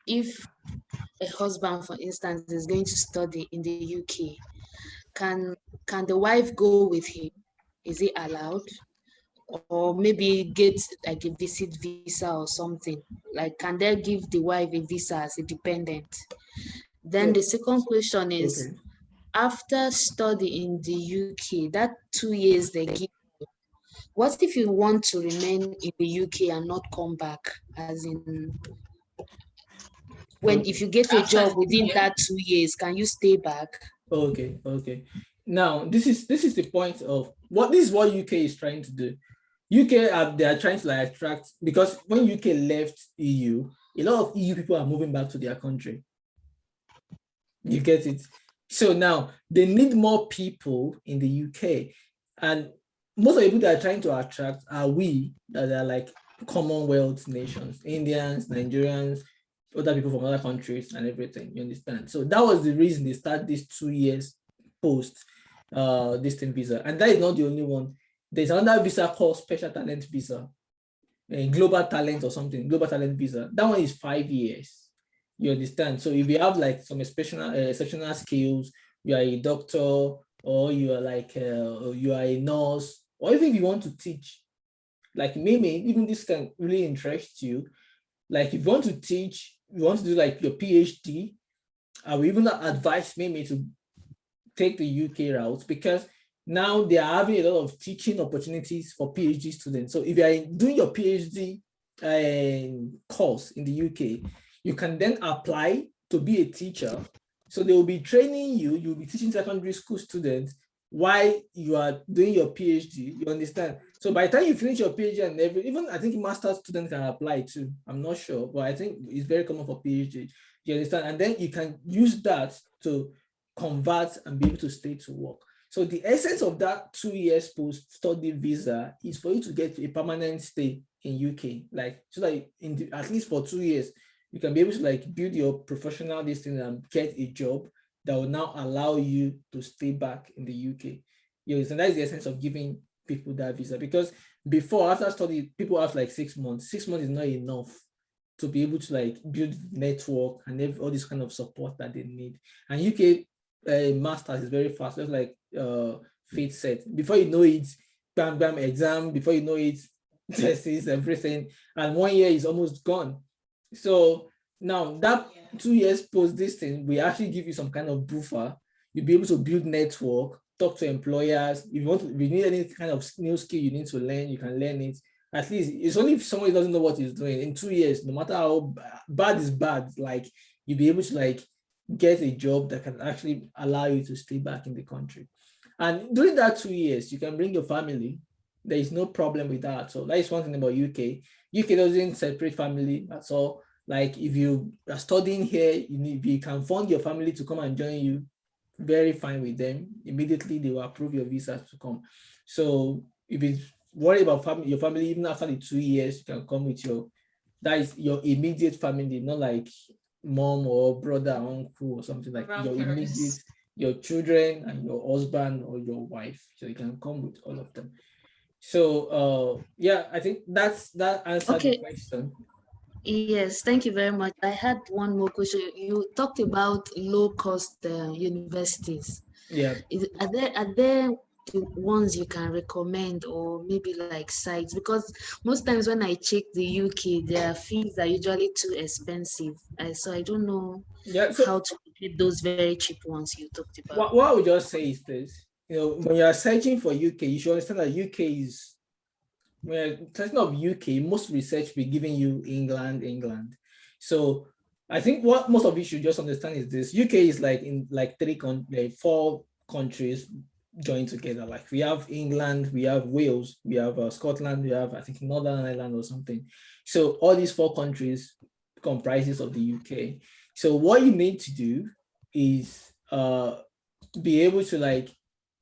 if a husband, for instance, is going to study in the UK, can the wife go with him? Is it allowed? Or maybe get like a visit visa or something? Like, can they give the wife a visa as a dependent? Then the second question is, Okay. after study in the UK, that 2 years they give, what if you want to remain in the UK and not come back? As in, when if you get a After job the within year, that 2 years, can you stay back? Okay. Okay. Now this is the point of what this is what UK is trying to do. UK they are trying to like attract, because when UK left EU, a lot of EU people are moving back to their country. You get it? So now they need more people in the UK. And most of the people that are trying to attract are we that are like Commonwealth nations, Indians, Nigerians, other people from other countries and everything. You understand? So that was the reason they start this 2 years post distant visa. And that is not the only one. There's another visa called special talent visa, a global talent or something, global talent visa. That one is 5 years. You understand? So if you have like some exceptional skills, you are a doctor, or you are like you are a nurse, or even if you want to teach, like maybe even this can really interest you. Like if you want to teach, you want to do like your PhD, I will even advise maybe to take the UK route, because now they are having a lot of teaching opportunities for PhD students. So if you are doing your PhD course in the UK, you can then apply to be a teacher. So they will be training you, you'll be teaching secondary school students while you are doing your PhD, you understand? So by the time you finish your PhD and even I think master's students can apply too. I'm not sure, but I think it's very common for PhD. You understand? And then you can use that to convert and be able to stay to work. So the essence of that 2 years post-study visa is for you to get a permanent stay in UK, like so that at least for 2 years, you can be able to like build your professional distance and get a job that will now allow you to stay back in the UK. Yes, and that's the essence of giving people that visa. Because before, after study, people have like 6 months. 6 months is not enough to be able to like build network and all this kind of support that they need. And UK masters is very fast, just like Faith said. Before you know it, bam, bam, exam. Before you know it, tests, everything. And 1 year is almost gone. So now that 2 years post this thing, we actually give you some kind of buffer. You'll be able to build network, talk to employers. If you need any kind of new skill you need to learn, you can learn it. At least it's only if somebody doesn't know what he's doing. In 2 years, no matter how bad is bad, like you'll be able to like get a job that can actually allow you to stay back in the country. And during that 2 years, you can bring your family. There is no problem with that. So that is one thing about UK. UK doesn't separate family at all. Like if you are studying here, you can fund your family to come and join you, very fine with them. Immediately they will approve your visa to come. So if it's worried about your family, even after the 2 years, you can come with that is your immediate family, not like mom or brother, uncle or something, like your immediate, your children and your husband or your wife. So you can come with all of them. So yeah, I think that answered the question. Yes, thank you very much. I had one more question. You talked about low-cost universities. Yeah. Are there the ones you can recommend, or maybe like sites? Because most times when I check the UK, their fees are usually too expensive. So I don't know how to get those very cheap ones you talked about. What I would just say is this: when you are searching for UK, you should understand that UK is, when you're talking of UK, most research will be giving you England. So I think what most of you should just understand is this: UK is like in like 4 countries joined together. Like we have England, we have Wales, we have Scotland, we have I think Northern Ireland or something. So all these 4 countries comprises of the UK. So what you need to do is be able to like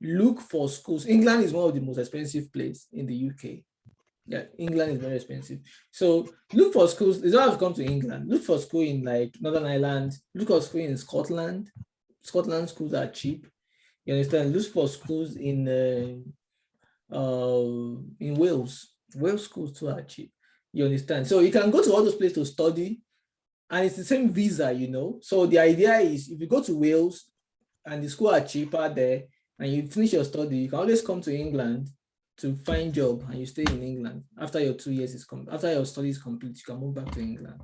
look for schools. England is one of the most expensive places in the UK. Yeah, England is very expensive. So look for schools. You don't have to come to England. Look for school in like Northern Ireland. Look for school in Scotland. Scotland schools are cheap. You understand? Look for schools in Wales. Wales schools too are cheap. You understand? So you can go to all those places to study, and it's the same visa, So the idea is if you go to Wales and the school are cheaper there, and you finish your study, you can always come to England to find job, and you stay in England. After your 2 years after your study is complete, you can move back to England.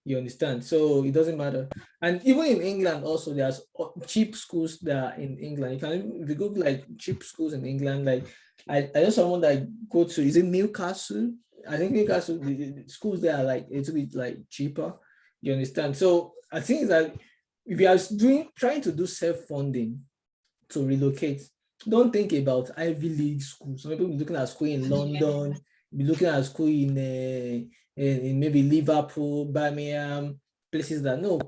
You understand? So it doesn't matter. And even in England also, there's cheap schools that are in England. If you go like cheap schools in England, like I know someone that go to, is it Newcastle? I think Newcastle, the schools there are like a little bit like cheaper. You understand? So I think that if you are trying to do self-funding to relocate, don't think about Ivy League schools. Some people be looking at school in London, be looking at school in maybe Liverpool, Birmingham, places that no.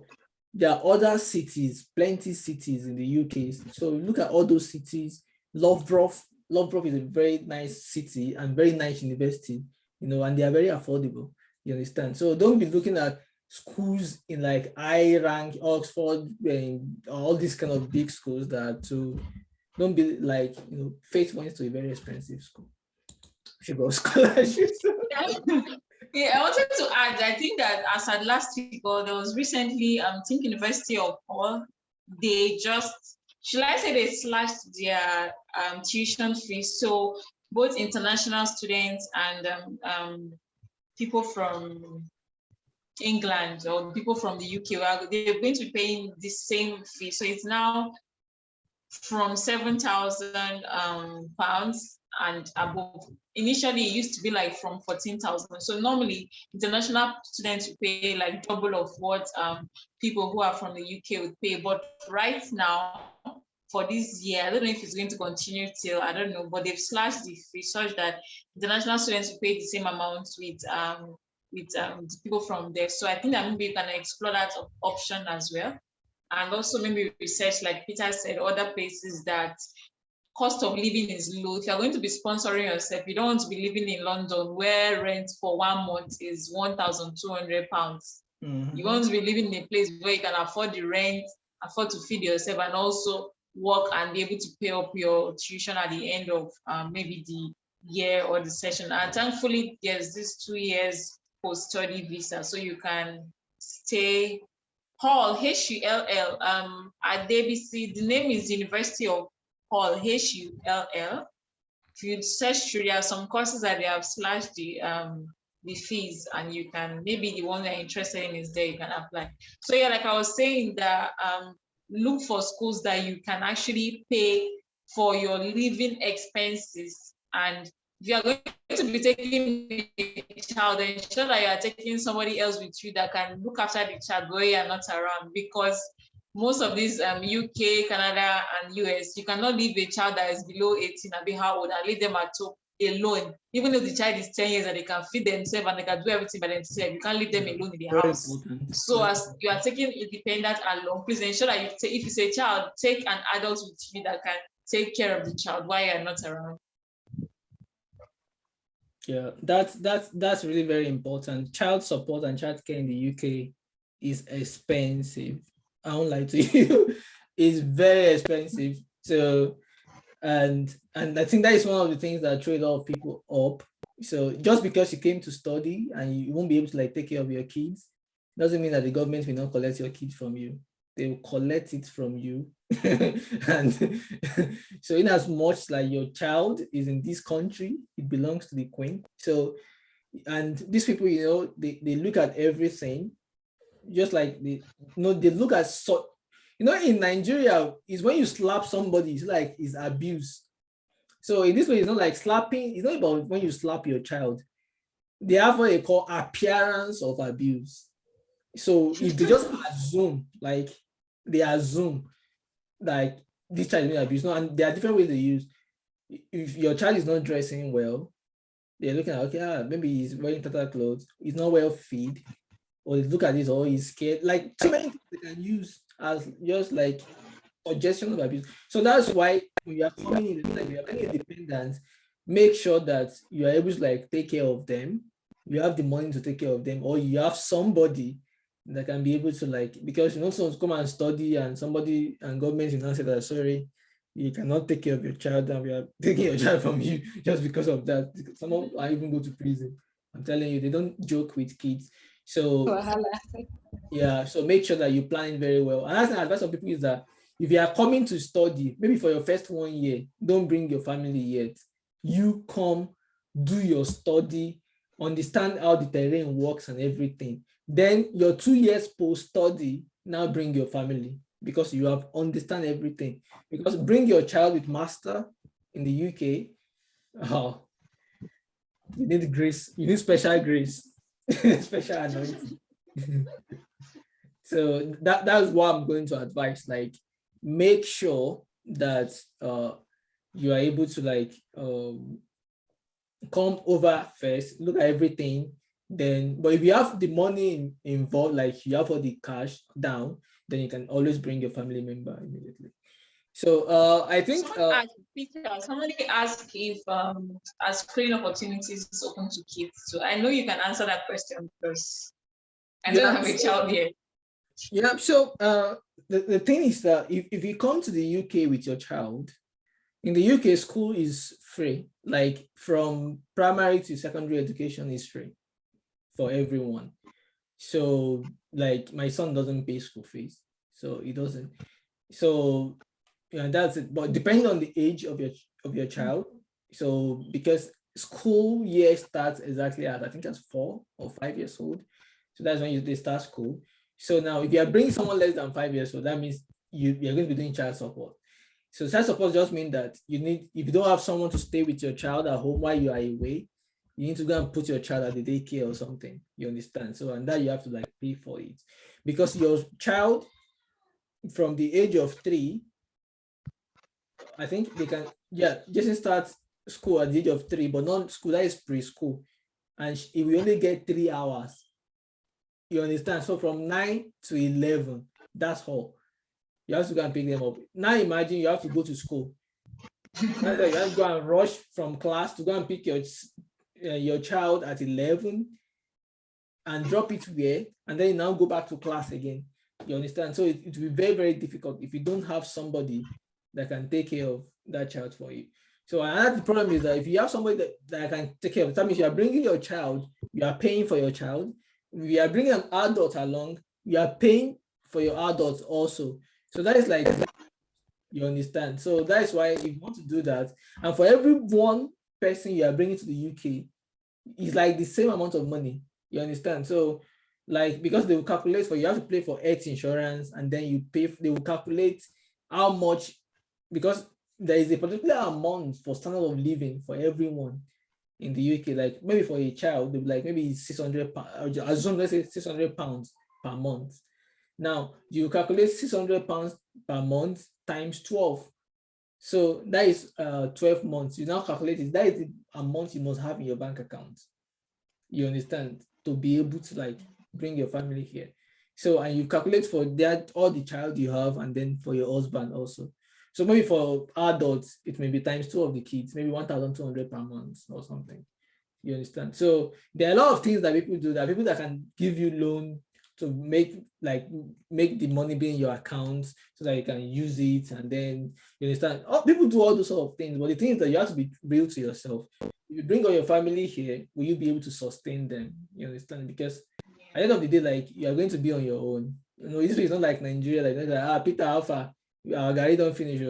There are other cities, plenty cities in the UK. So look at all those cities. Loughborough is a very nice city and very nice university, and they are very affordable. You understand? So don't be looking at schools in like high rank Oxford and all these kind of big schools don't be like, Faith went to a very expensive school. She got scholarships. Yeah, I wanted to add, I think that as at last week, or there was recently, I think University of Hull, they just, should I say they slashed their tuition fees. So both international students and people from England or people from the UK, they're going to be paying the same fee. So it's now from 7,000 pounds and above. Initially, it used to be like from 14,000. So normally, international students would pay like double of what people who are from the UK would pay. But right now, for this year, I don't know if it's going to continue till, I don't know, but they've slashed the fee such that international students will pay the same amount with people from there. So I think that maybe you can explore that option as well. And also maybe research, like Peter said, other places that cost of living is low. If you're going to be sponsoring yourself, you don't want to be living in London where rent for 1 month is £1,200. Mm-hmm. You want to be living in a place where you can afford the rent, afford to feed yourself, and also work and be able to pay up your tuition at the end of maybe the year or the session. And thankfully, there's this 2 years post-study visa, so you can stay. Hull, Hull, at DBC, the name is University of Hull, Hull. If you search through, there are some courses that they have slashed the fees, and you can, maybe the one that you're interested in is there, you can apply. So yeah, like I was saying, that look for schools that you can actually pay for your living expenses. And if you are going to be taking a child, ensure that you are taking somebody else with you that can look after the child while you are not around, because most of these UK, Canada, and US, you cannot leave a child that is below 18 and be how old and leave them at home alone. Even though the child is 10 years and they can feed themselves and they can do everything by themselves, you can't leave them alone in the Very house. important. So as you are taking independent along, please ensure that if it's a child, take an adult with you that can take care of the child while you are not around. Yeah, that's really very important. Child support and childcare in the UK is expensive. I won't lie to you. It's very expensive. So, and I think that is one of the things that throw a lot of people up. So just because you came to study and you won't be able to like take care of your kids, doesn't mean that the government will not collect your kids from you. They will collect it from you. And so in as much like your child is in this country, it belongs to the queen. So, and these people, they look at everything, just like they look at, so in Nigeria is when you slap somebody, it's like it's abuse. So in this way, it's not like slapping, it's not about when you slap your child. They have what they call appearance of abuse. So if they just assume, like they assume like this child is being abused, and there are different ways they use. If your child is not dressing well, they're looking at, okay, maybe he's wearing tattered clothes, he's not well fed, or they look at this, or he's scared. Like so many things they can use as just like suggestion of abuse. So that's why when you are coming in, like you are being independent, make sure that you are able to like take care of them. You have the money to take care of them, or you have somebody that can be able to like, because someone come and study and somebody and government will not say that, sorry, you cannot take care of your child and we are taking your child from you just because of that. Someone I even go to prison. I'm telling you, they don't joke with kids. So Wahala. yeah, so make sure that you plan it very well. And that's the advice of people is that if you are coming to study, maybe for your first 1 year, don't bring your family yet. You come, do your study, understand how the terrain works and everything. Then your 2 years post-study, now bring your family because you have understand everything. Because bring your child with master in the UK, oh, you need grace, you need special grace, special anointing. So that's what I'm going to advise. Like, make sure that you are able to like come over first, look at everything. Then, but if you have the money involved, like you have all the cash down, then you can always bring your family member immediately. So I think somebody asked if as screen opportunities is open to kids. So I know you can answer that question because I don't have a child yet. Yeah, so the thing is that if you come to the UK with your child, in the UK, school is free. Like from primary to secondary education is free for everyone. So like my son doesn't pay school fees, so he doesn't. So yeah, that's it. But depending on the age of your child, so because school year starts exactly at I think that's 4 or 5 years old, so that's when they start school. So now if you are bringing someone less than 5 years old, that means you're going to be doing child support. So child support just means that you need, if you don't have someone to stay with your child at home while you are away, you need to go and put your child at the daycare or something. You understand? So and that you have to like pay for it because your child from the age of 3, I think they can, yeah, Jason starts school at the age of 3, but not school, that is preschool. And he will only get 3 hours. You understand? So from 9 to 11, that's all. You have to go and pick them up. Now imagine you have to go to school. You have to go and rush from class to go and pick your child at 11 and drop it where, and then you now go back to class again. You understand? So it will be very, very difficult if you don't have somebody that can take care of that child for you. So another problem is that if you have somebody that can take care of it, that means you are bringing your child, you are paying for your child. If you are bringing an adult along, you are paying for your adults also. So that is like, you understand? So that is why if you want to do that, and for every one person you are bringing to the UK, it's like the same amount of money. You understand? So like, because they will calculate for you have to pay for health insurance, and then you pay, they will calculate how much, because there is a particular amount for standard of living for everyone in the UK. Like maybe for a child, they'll be like maybe 600 pounds, assume let's say 600 pounds per month. Now you calculate 600 pounds per month times 12. So that is 12 months. You now calculate it. That is the amount you must have in your bank account. You understand? To be able to like bring your family here. So, and you calculate for that all the child you have, and then for your husband also. So maybe for adults, it may be times 2 of the kids, maybe 1,200 per month or something. You understand? So there are a lot of things that people do. There are people that can give you loan to make the money be in your account so that you can use it, and then you understand. Oh, people do all those sort of things, but the thing is that you have to be real to yourself. If you bring all your family here, will you be able to sustain them? You understand? Because at the end of the day, like, you are going to be on your own. You know, it's not like Nigeria, like Peter Alpha, our Gary don't finish.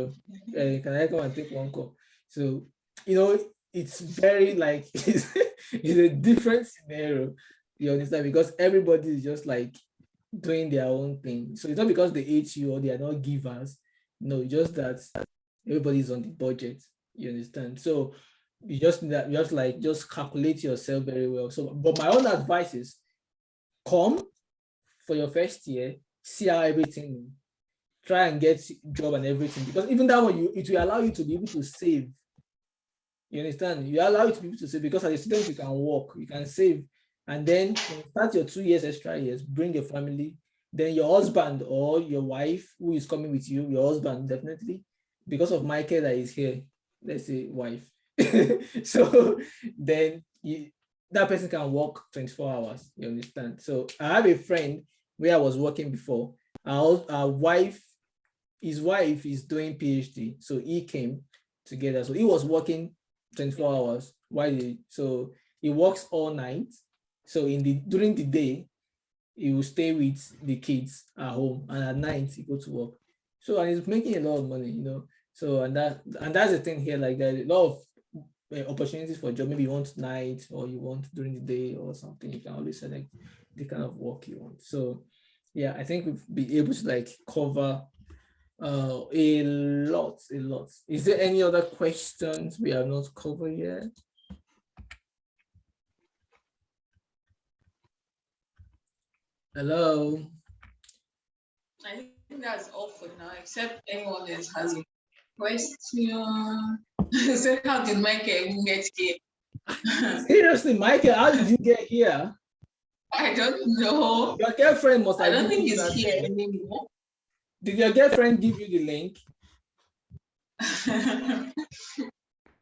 Can I come and take one call? So, you know, it's very like it's a different scenario. You understand? Because everybody is just like doing their own thing. So it's not because they hate you or they are not givers. No, just that everybody's on the budget. You understand? So you just like just calculate yourself very well. So, but my own advice is come for your first year, see how everything, try and get job and everything, because even that one it will allow you to be able to save. You understand? You allow you to be able to save because as a student you can work, you can save, and then when you start your 2 years extra years, bring your family, then your husband or your wife who is coming with you, your husband definitely, because of Michael that is here, let's say wife. So then that person can work 24 hours. You understand? So I have a friend where I was working before. Our wife, his wife is doing PhD, so he came together. So he was working 24 hours. So he works all night. So during the day, he will stay with the kids at home, and at night he go to work. So, and he's making a lot of money, So, and that's the thing here, like there's a lot of opportunities for a job. Maybe you want night or you want during the day or something. You can always select the kind of work you want. So, yeah, I think we've been able to like cover a lot. Is there any other questions we have not covered yet? Hello. I think that's all for now, except anyone else has a question. So how did Michael even get here? Seriously, Michael, how did you get here? I don't know. Your girlfriend must have. I don't think given you he's that here link. anymore. Did your girlfriend give you the link?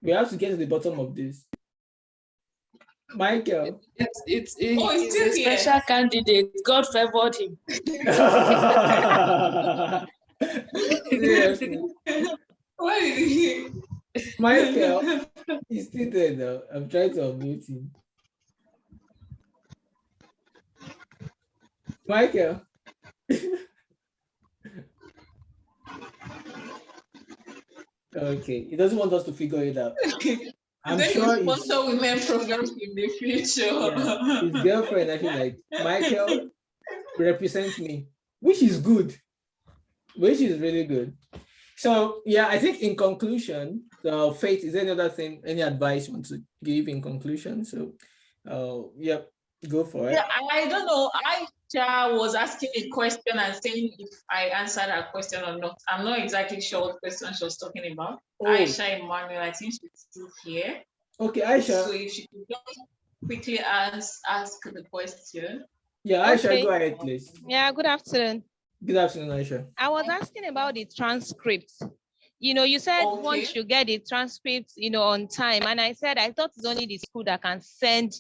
We have to get to the bottom of this. Michael. It's Oh, he's a still here. special candidate. God favored him. Seriously. Why did he? Michael, he's still there though. I'm trying to unmute him. Michael. Okay, he doesn't want us to figure it out. I'm sure he'll sponsor women programs in the future. Yeah, his girlfriend actually like, Michael represents me, which is good, which is really good. So yeah, I think in conclusion, Faith, is there any other thing, any advice you want to give in conclusion? So yeah, go for it. Yeah, I don't know. Aisha was asking a question and saying if I answered her question or not. I'm not exactly sure what question she was talking about. Oh. Aisha Emmanuel, I think she's still here. Okay, Aisha. So if she could just quickly ask the question. Yeah, Aisha, Okay. Go ahead, please. Yeah, good afternoon. Good afternoon, Aisha. I was asking about the transcript. You said Okay. once you get the transcript, on time. And I said, I thought it's only the school that can send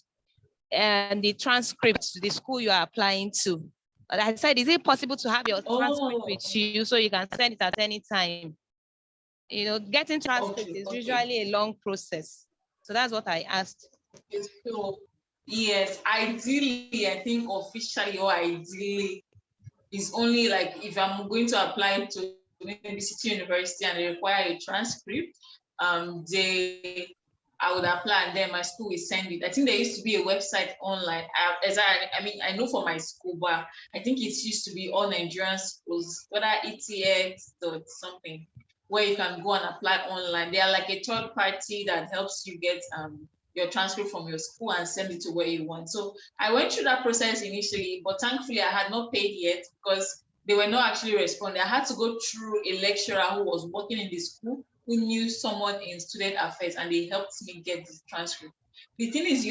the transcript to the school you are applying to. But I said, is it possible to have your transcript with you so you can send it at any time? Getting transcript is usually a long process. So that's what I asked. So, yes, ideally, I think officially or ideally is only like if I'm going to apply to maybe City University and they require a transcript, I would apply and then my school will send it. I think there used to be a website online. I know for my school, but I think it used to be all Nigerian schools, whether ETX or something, where you can go and apply online. They are like a third party that helps you get your transcript from your school and send it to where you want. So I went through that process initially, but thankfully I had not paid yet because they were not actually responding. I had to go through a lecturer who was working in the school who knew someone in student affairs and they helped me get this transcript. The thing is,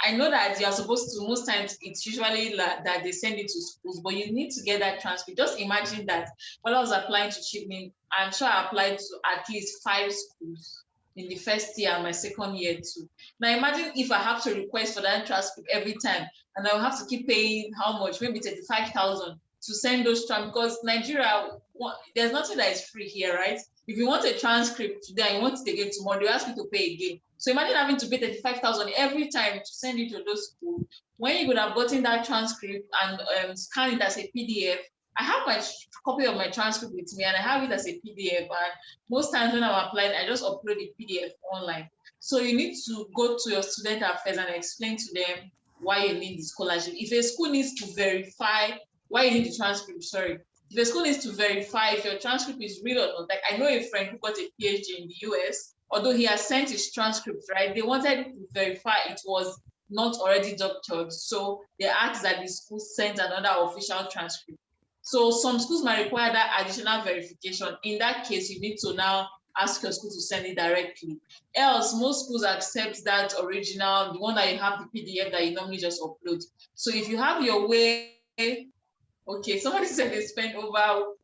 I know that you're supposed to, most times it's usually like that they send it to schools, but you need to get that transcript. Just imagine that while I was applying to Chipman, I'm sure I applied to at least 5 schools in the first year and my second year too. Now imagine if I have to request for that transcript every time and I'll have to keep paying how much, maybe 35,000 to send those transcripts, because Nigeria, there's nothing that is free here, right? If you want a transcript today and you want it again tomorrow, they ask you to pay again. So imagine having to pay 35,000 every time to send it to those schools. When you would have gotten that transcript and scan it as a PDF, I have my copy of my transcript with me and I have it as a PDF. And most times when I'm applying, I just upload the PDF online. So you need to go to your student affairs and explain to them why you need the scholarship. If a school needs to verify why you need the transcript, sorry. If a school needs to verify if your transcript is real or not, like I know a friend who got a PhD in the US, although he has sent his transcript, right? They wanted to verify it was not already doctored. So they asked that the school sent another official transcript. So some schools might require that additional verification. In that case, you need to now ask your school to send it directly. Else, most schools accept that original, the one that you have the PDF that you normally just upload. So if you have your way, okay, somebody said they spent over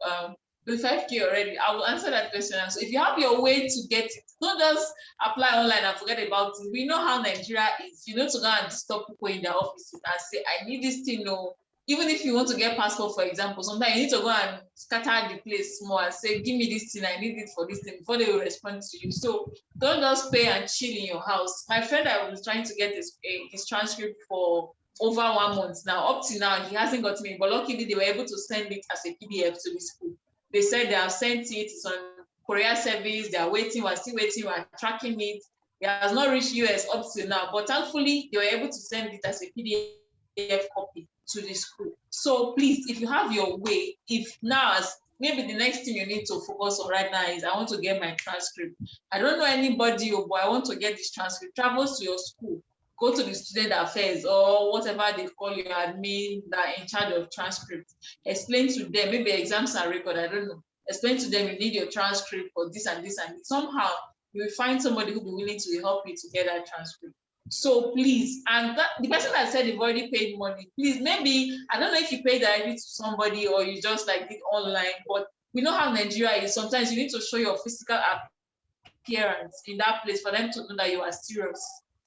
5K already. I will answer that question. So if you have your way to get it, don't just apply online and forget about it. We know how Nigeria is. You know, to go and stop people in their offices and say, I need this thing. No. Even if you want to get passport, for example, sometimes you need to go and scatter the place more and say, give me this thing, I need it for this thing, before they will respond to you. So don't just pay and chill in your house. My friend, I was trying to get his transcript for over 1 month now. Up to now, he hasn't gotten it, but luckily they were able to send it as a PDF to the school. They said they have sent it, it's on courier service, they are waiting, we're still waiting, we're tracking it. It has not reached US up to now, but thankfully they were able to send it as a PDF copy to the school. So please, if you have your way, if now, as maybe the next thing you need to focus on right now is I want to get my transcript. I don't know anybody, but I want to get this transcript. Travels to your school, go to the student affairs or whatever they call your admin that in charge of transcript. Explain to them, maybe exams are record, I don't know. Explain to them you need your transcript for this and this and this. Somehow you will find somebody who will be willing to help you to get that transcript. So please, and that, the person that said they've already paid money, please, maybe, I don't know if you paid directly to somebody or you just like did online, but we know how Nigeria is. Sometimes you need to show your physical appearance in that place for them to know that you are serious.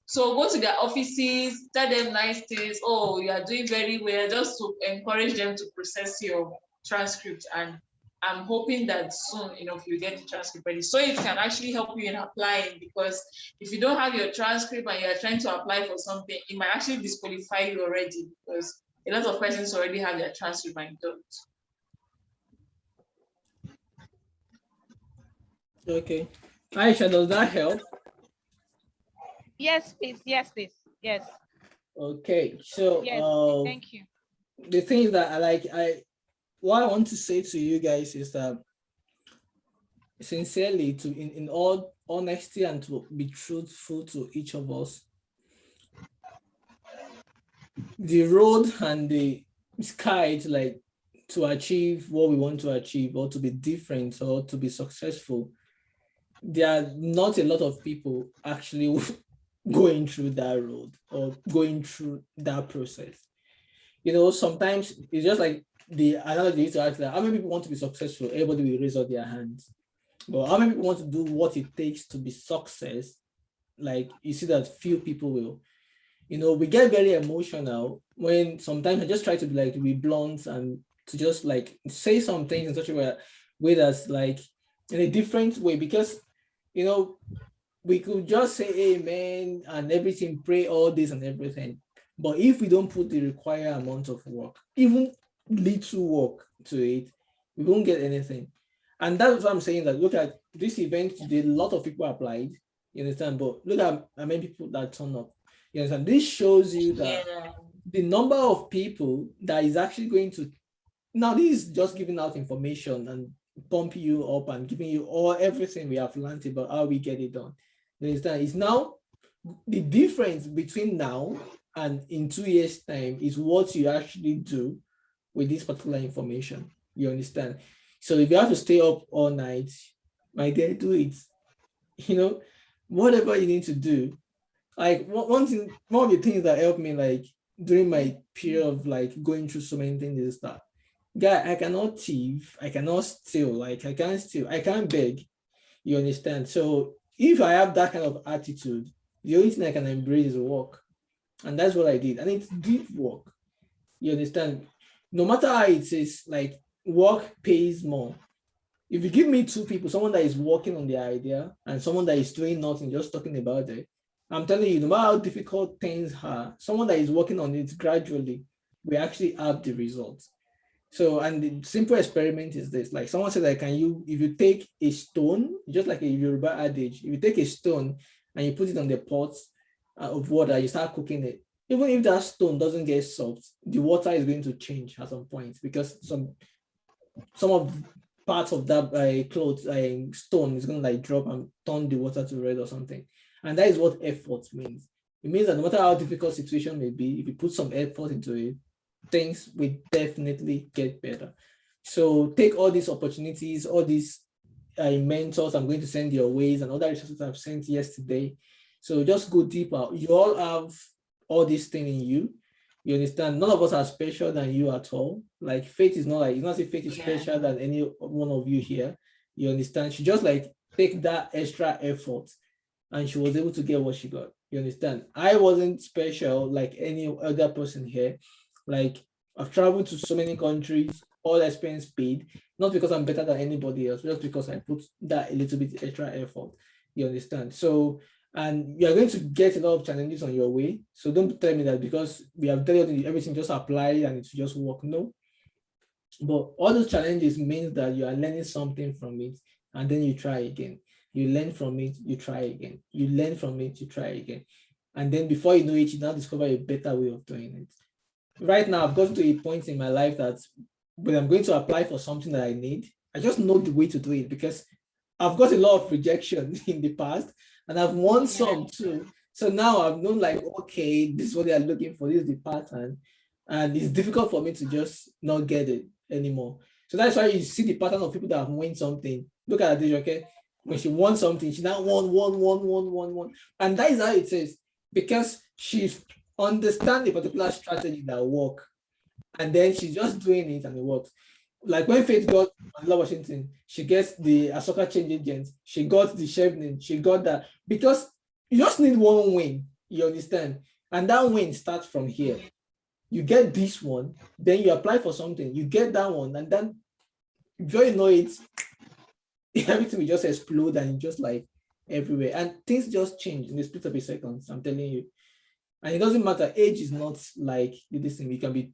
So go to their offices, tell them nice things. Oh, you are doing very well, just to encourage them to process your transcript. And I'm hoping that soon enough you get the transcript ready, so it can actually help you in applying. Because if you don't have your transcript and you are trying to apply for something, it might actually disqualify you already, because a lot of persons already have their transcript and you don't. Okay. Aisha, does that help? Yes, please. Yes, please. Yes. Okay. So yes, thank you. The thing is that what I want to say to you guys is that sincerely, to in all honesty and to be truthful to each of us, the road and the sky to achieve what we want to achieve, or to be different, or to be successful, there are not a lot of people actually going through that road or going through that process. You know, sometimes it's just like the analogy is to ask that how many people want to be successful? Everybody will raise up their hands. But how many people want to do what it takes to be success? Like, you see that few people will. You know, we get very emotional when sometimes I just try to be blunt and to just like say some things in such a way that's like in a different way, because, you know, we could just say amen and everything, pray all this and everything. But if we don't put the required amount of work, even little work to it, we won't get anything. And that's what I'm saying, that look at this event, a lot of people applied, you understand, but look at how many people that turn up. You understand? This shows you that the number of people that is actually going to, now this is just giving out information and pumping you up and giving you everything we have learned about how we get it done. You understand? It's now the difference between now and in 2 years' time is what you actually do with this particular information. You understand? So if you have to stay up all night, my dear, do it. You know, whatever you need to do. Like one of the things that helped me like during my period of like going through so many things is that, guy, I cannot thief, I cannot steal, like I can't steal, I can't beg. You understand? So if I have that kind of attitude, the only thing I can embrace is work. And that's what I did. And it's deep work. You understand? No matter how it is, like work pays more. If you give me two people, someone that is working on the idea and someone that is doing nothing, just talking about it, I'm telling you, no matter how difficult things are, someone that is working on it gradually, we actually have the results. So, and the simple experiment is this, like someone said, like, if you take a stone, just like a Yoruba adage, if you take a stone and you put it on the pot of water, you start cooking it, even if that stone doesn't get soft, the water is going to change at some point, because some of parts of that stone is going to like drop and turn the water to red or something. And that is what effort means. It means that no matter how difficult situation may be, if you put some effort into it, things will definitely get better. So take all these opportunities, all these mentors I'm going to send your ways and other resources I've sent yesterday. So just go deeper. You all have all these things in you. You understand? None of us are special than you at all. Like Faith is not like, it's not as if Faith is special than any one of you here. You understand? She just like take that extra effort and she was able to get what she got. You understand? I wasn't special like any other person here. Like I've traveled to so many countries, all expense paid, not because I'm better than anybody else, just because I put that a little bit extra effort. You understand? So and you are going to get a lot of challenges on your way. So don't tell me that because we have told you everything just apply and it will just work. No. But all those challenges means that you are learning something from it, and then you try again. You learn from it, you try again. You learn from it, you try again. And then before you know it, you now discover a better way of doing it. Right now, I've gotten to a point in my life that when I'm going to apply for something that I need, I just know the way to do it because I've got a lot of rejection in the past and I've won some too. So now I've known like, okay, this is what they are looking for, this is the pattern. And it's difficult for me to just not get it anymore. So that's why you see the pattern of people that have won something. Look at Adija, okay? When she won something, she now won. And that is how it is because she's understand a particular strategy that work. And then she's just doing it and it works. Like when Faith got Manila Washington, she gets the Ahsoka change agent, she got the Chevron, she got that because you just need one win, you understand? And that win starts from here. You get this one, then you apply for something, you get that one, and then before you know it, everything will just explode and just like everywhere. And things just change in the split of a second, I'm telling you. And it doesn't matter, age is not like this thing. You can be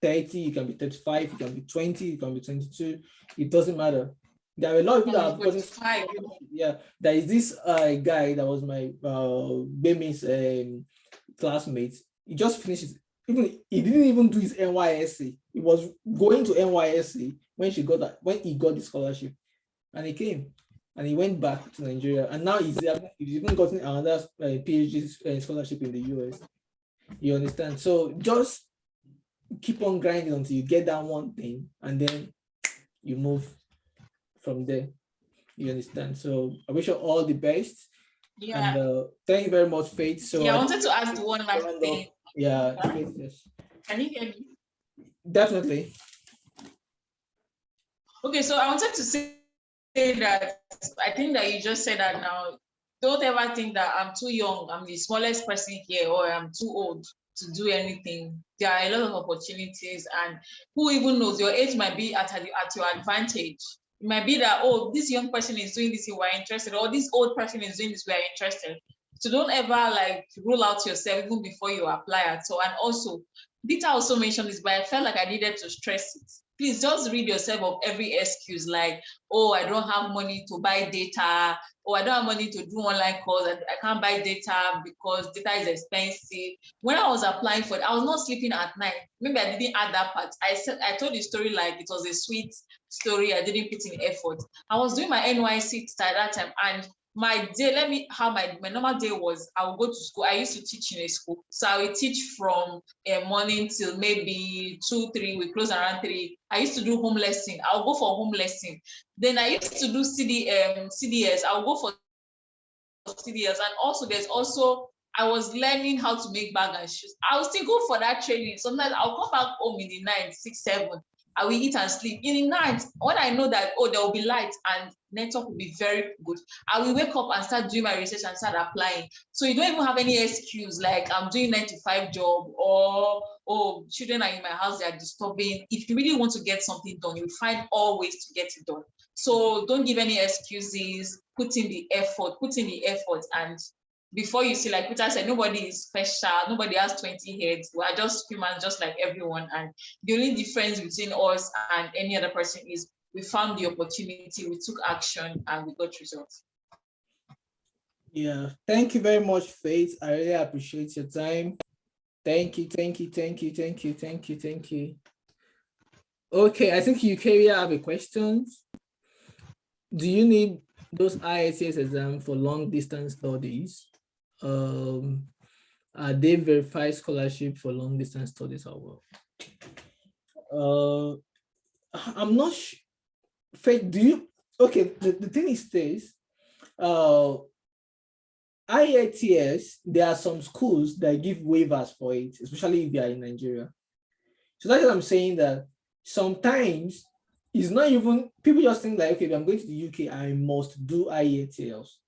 30, you can be 35, you can be 20, you can be 22. It doesn't matter. There are a lot of people that have gotten, yeah. There is this guy that was my Bemi's classmate. He just finished his, even he didn't even do his NYSC. He was going to NYSC when he got the scholarship, and he came and he went back to Nigeria, and now he's even gotten another PhD scholarship in the US. You understand? So just keep on grinding until you get that one thing, and then you move from there. You understand? So I wish you all the best. Yeah. And thank you very much, Faith. So yeah, I wanted to ask one last thing. Yeah, Faith, yes. Can you hear me? Definitely. Okay, so I wanted to say that I think that you just said that now. Don't ever think that I'm too young, I'm the smallest person here, or I'm too old to do anything. There are a lot of opportunities, and who even knows, your age might be at your advantage. It might be that, oh, this young person is doing this, we're interested, or this old person is doing this, we're interested. So don't ever like rule out yourself even before you apply at all. And also, Peter also mentioned this, but I felt like I needed to stress it. Please just rid yourself of every excuse like, oh, I don't have money to buy data, or I don't have money to do online calls, and I can't buy data because data is expensive. When I was applying for it, I was not sleeping at night. Maybe I didn't add that part. I told the story like it was a sweet story. I didn't put in effort. I was doing my NYC at that time, and my day, how my normal day was, I would go to school. I used to teach in a school. So I would teach from morning till maybe 2, 3, we close around 3. I used to do home lesson. I'll go for home lesson. Then I used to do CDS. I'll go for CDS. And also I was learning how to make bag and shoes. I'll still go for that training. Sometimes I'll come back home in the night, 6, 7. I will eat and sleep. In the night, when I know that, oh, there will be light and network will be very good, I will wake up and start doing my research and start applying. So you don't even have any excuse like I'm doing 9 to 5 job, or oh, children are in my house, they are disturbing. If you really want to get something done, you'll find all ways to get it done. So don't give any excuses, put in the effort, and before you see, like Peter said, nobody is special, nobody has 20 heads. We are just humans, just like everyone. And the only difference between us and any other person is we found the opportunity, we took action, and we got results. Yeah, thank you very much, Faith. I really appreciate your time. Thank you. Okay, I think you have a question. Do you need those IELTS exams for long distance studies? Are they verified scholarship for long distance studies as well? I'm not sure. Faith, do you? Okay, the thing is this. IELTS, there are some schools that give waivers for it, especially if you are in Nigeria. So that's what I'm saying, that sometimes it's not even, people just think like, okay, if I'm going to the UK, I must do IELTS.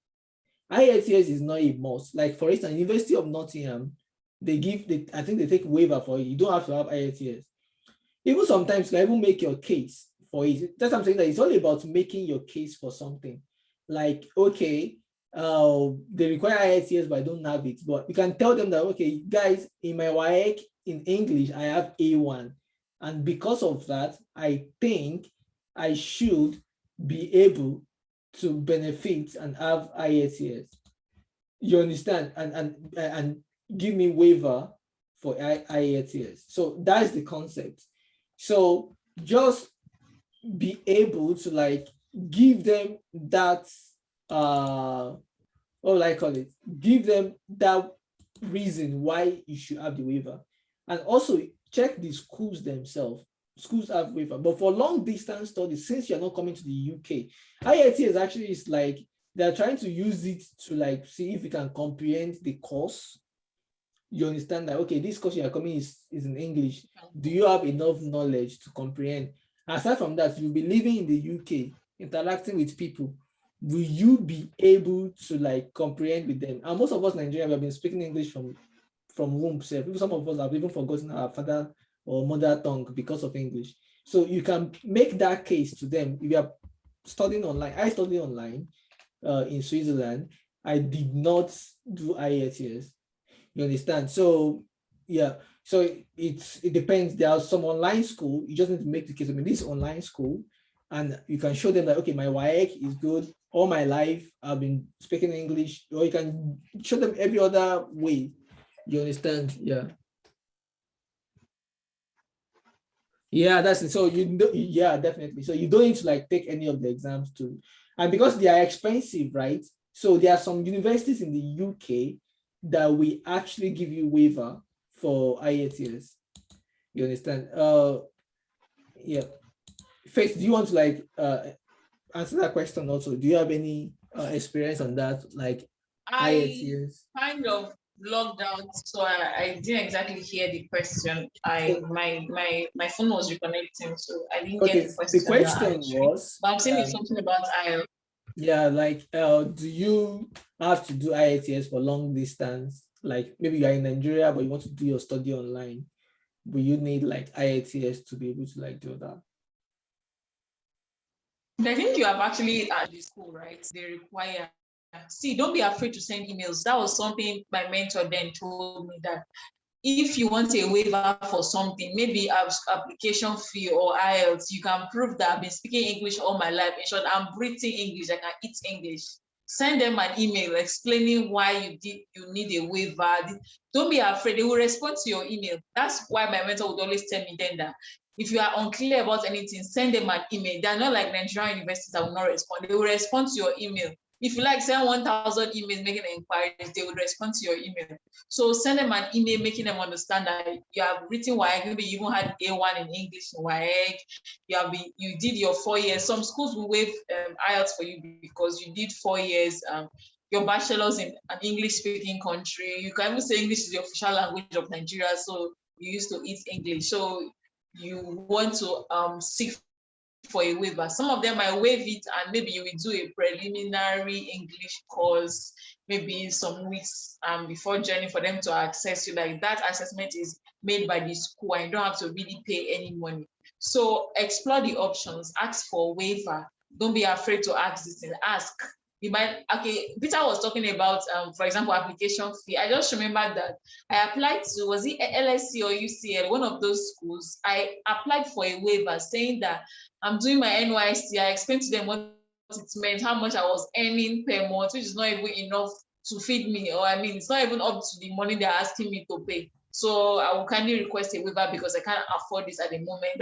IELTS is not a must. Like for instance, University of Nottingham, I think they take waiver for it. You don't have to have IELTS. Even sometimes you can even make your case for it. That's what I'm saying, that it's all about making your case for something. Like, okay, they require IELTS, but I don't have it. But you can tell them that, okay, guys, in my WAEC in English, I have A1. And because of that, I think I should be able to benefit and have IELTS. You understand? And give me waiver for IELTS. So that's the concept. So just be able to like give them that what will I call it? Give them that reason why you should have the waiver. And also check the schools themselves. Schools have waiver. But for long distance studies, since you're not coming to the UK, IELTS actually is like they're trying to use it to like see if you can comprehend the course. You understand that, okay, this course you are coming is in English. Do you have enough knowledge to comprehend? Aside from that, you'll be living in the UK, interacting with people. Will you be able to like comprehend with them? And most of us Nigerians have been speaking English from womb. Some of us have even forgotten our father or mother tongue because of English. So you can make that case to them. If you are studying online, I studied online in Switzerland. I did not do IELTS. You understand? So yeah, so it depends. There are some online school. You just need to make the case. I mean, this online school, and you can show them that, okay, my WAEC is good. All my life I've been speaking English, or you can show them every other way. You understand? Yeah. Yeah, that's it. So yeah, definitely. So you don't need to like take any of the exams too. And because they are expensive, right? So there are some universities in the UK that we actually give you waiver for IELTS. You understand? Yeah. Faith, do you want to like answer that question also? Do you have any experience on that, like IELTS? Kind of logged out, so I didn't exactly hear the question. My phone was reconnecting, so I didn't get the question. The question was, but I'm saying it's something about IELTS. Yeah, like do you have to do IELTS for long distance? Like maybe you're in Nigeria, but you want to do your study online. Will you need like IELTS to be able to like do that? I think you have actually at the school, right? They require. See, don't be afraid to send emails. That was something my mentor then told me, that if you want a waiver for something, maybe application fee or IELTS, you can prove that I've been speaking English all my life. In short, I'm breathing English. I can eat English. Send them an email explaining why you need a waiver. Don't be afraid. They will respond to your email. That's why my mentor would always tell me then that if you are unclear about anything, send them an email. They're not like Nigerian universities that will not respond. They will respond to your email. If you like send 1,000 emails making inquiries, they will respond to your email. So send them an email making them understand that you have written WAEC, maybe you even had A1 in English in WAEC, you did your 4 years. Some schools will waive IELTS for you because you did 4 years, your bachelor's in an English-speaking country. You can even say English is the official language of Nigeria, so you used to eat English. So you want to seek for a waiver. Some of them might waive it, and maybe you will do a preliminary English course, maybe some weeks before joining, for them to access you. Like that assessment is made by the school, and you don't have to really pay any money. So explore the options, ask for waiver. Don't be afraid to ask this and ask. You might, okay, Peter was talking about, for example, application fee. I just remembered that I applied to, was it LSC or UCL, one of those schools. I applied for a waiver saying that I'm doing my NYSC. I explained to them what it meant, how much I was earning per month, which is not even enough to feed me. Or I mean, it's not even up to the money they're asking me to pay. So I will kindly request a waiver because I can't afford this at the moment.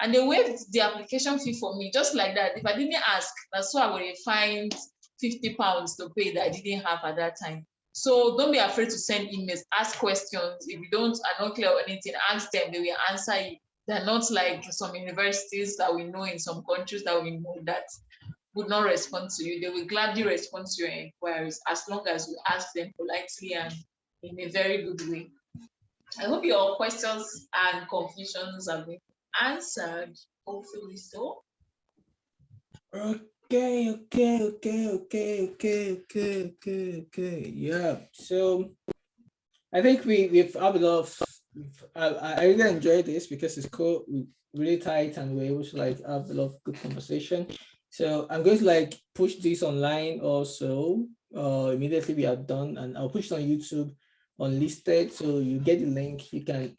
And they waived the application fee for me, just like that. If I didn't ask, that's why I would have fined £50 to pay that I didn't have at that time. So don't be afraid to send emails, ask questions. If you are not clear on anything, ask them, they will answer you. They're not like some universities that we know in some countries that we know that would not respond to you. They will gladly respond to your inquiries as long as you ask them politely and in a very good way. I hope your questions and confusions have been answered, hopefully so. Okay. Yeah. So I think we've had a lot of, I really enjoyed this because it's cool, really tight, and we're able to like have a lot of good conversation. So I'm going to like push this online also immediately we are done, and I'll push it on YouTube unlisted. So you get the link, you can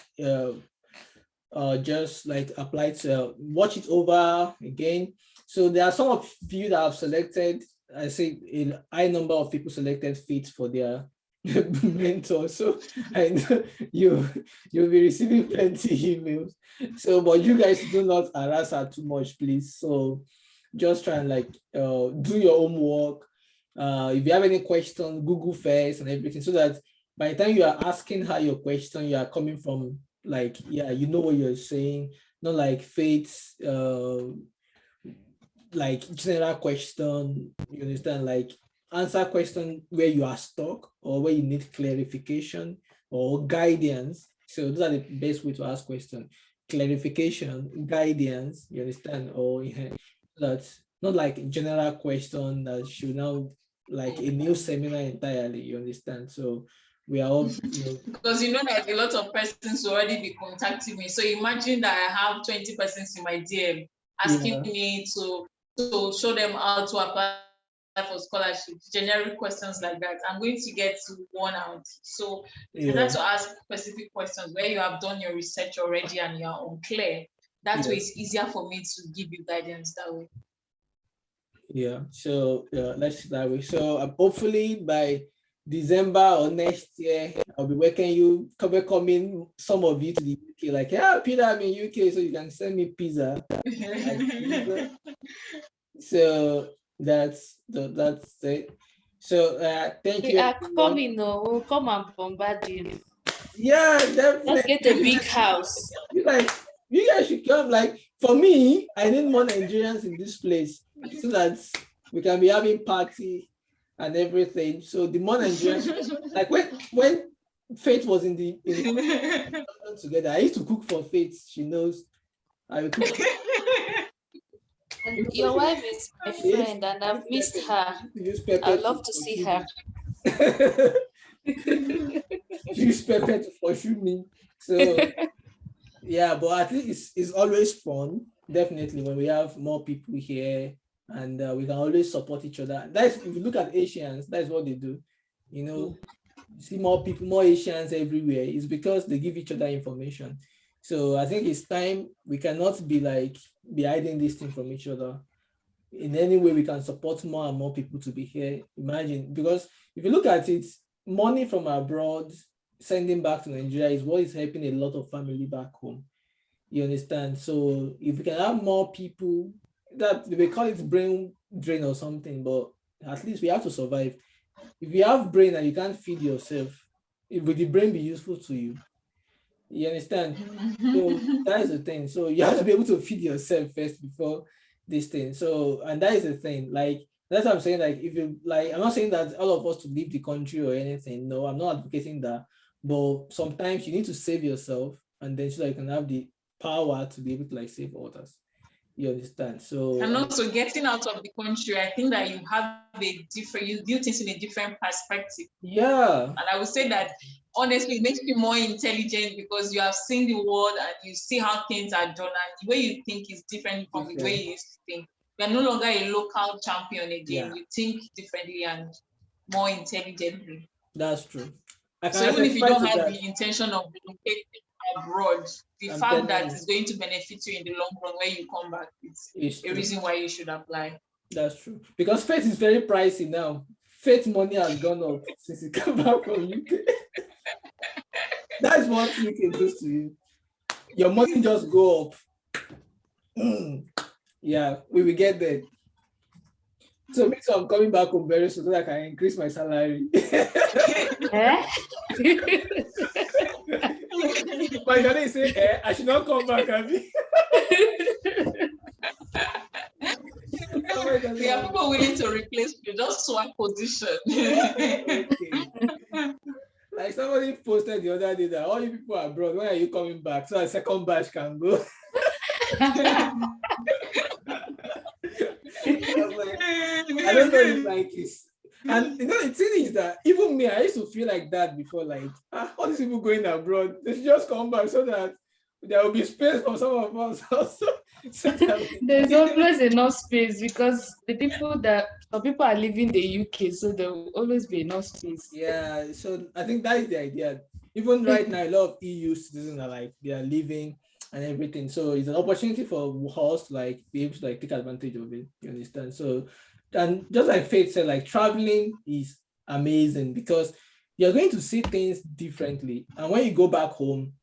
just like apply to watch it over again. So there are some of you that have selected, I say a high number of people selected Fit for their mentor. So I know you'll be receiving plenty emails. So, but you guys do not harass her too much, please. So just try and like do your homework. If you have any question, Google first and everything, so that by the time you are asking her your question, you are coming from like, yeah, you know what you're saying, not like Faith's like general question, you understand, like answer question where you are stuck or where you need clarification or guidance. So those are the best way to ask question. Clarification, guidance, you understand, or that's not like general question that should now like a new seminar entirely, you understand. So we are all, because you know that a lot of persons will already be contacting me. So imagine that I have 20 persons in my DM asking me to show them how to apply for scholarships, generic questions like that. I'm going to get to one out. So I had to ask specific questions where you have done your research already and you are unclear. That way it's easier for me to give you guidance that way. Yeah, so let's that way. So hopefully by December or next year, I'll be welcoming some of you to the UK. Like, yeah, Peter, I'm in UK, so you can send me pizza. So that's it. So thank you. We are coming, we'll come and bombard you. Yeah, definitely. Let's get a big house. You guys should come. Like for me, I need more Nigerians in this place so that we can be having party and everything. So the more Nigerians, like when Faith was in the together, I used to cook for Faith. She knows I would cook. And your wife is my friend, and I've missed her. I'd love to see her. Use pepper to pursue me. So yeah, but at least it's always fun. Definitely when we have more people here and we can always support each other. That's if you look at Asians, that's what they do. You know, you see more people, more Asians everywhere. It's because they give each other information. So I think it's time we cannot be hiding this thing from each other. In any way we can support more and more people to be here. Imagine, because if you look at it, money from abroad sending back to Nigeria is what is helping a lot of family back home. You understand? So if we can have more people, that we call it brain drain or something, but at least we have to survive. If you have brain and you can't feed yourself, will the brain be useful to you? You understand? So that is the thing. So you have to be able to feed yourself first before this thing. So, and that is the thing. Like, that's what I'm saying. Like, if you like, I'm not saying that all of us to leave the country or anything. No, I'm not advocating that. But sometimes you need to save yourself, and then so that you can have the power to be able to like save others. You understand? So, and also getting out of the country, I think that you have you view things in a different perspective. Yeah. And I would say that honestly, it makes you more intelligent because you have seen the world and you see how things are done, and the way you think is different from the way you used to think. You're no longer a local champion again. Yeah. You think differently and more intelligently. That's true. So even if you don't have the intention of relocating abroad, the fact that it's going to benefit you in the long run when you come back, it's a reason why you should apply. That's true. Because Faith is very pricey now. Faith money has gone up since you come back from UK. That's what UK does to you. Your money just go up. Yeah, we will get there. So I'm coming back home very soon so that I can increase my salary. My daddy say, I should not come back, Abby. There are people willing to replace you, just swap position. Okay. Like somebody posted the other day that all you people are abroad, when are you coming back? So a second batch can go. I don't know if like this. And you know, the thing is that even me, I used to feel like that before, like all these people going abroad, they should just come back so that there will be space for some of us also. So There's always enough space because some people are leaving the UK, so there will always be enough space. yeah, so I think that is the idea. Even right now, a lot of EU citizens are like they are leaving and everything. So it's an opportunity for us to like be able to like take advantage of it. You understand? So, and just like Faith said, like traveling is amazing because you're going to see things differently. And when you go back home,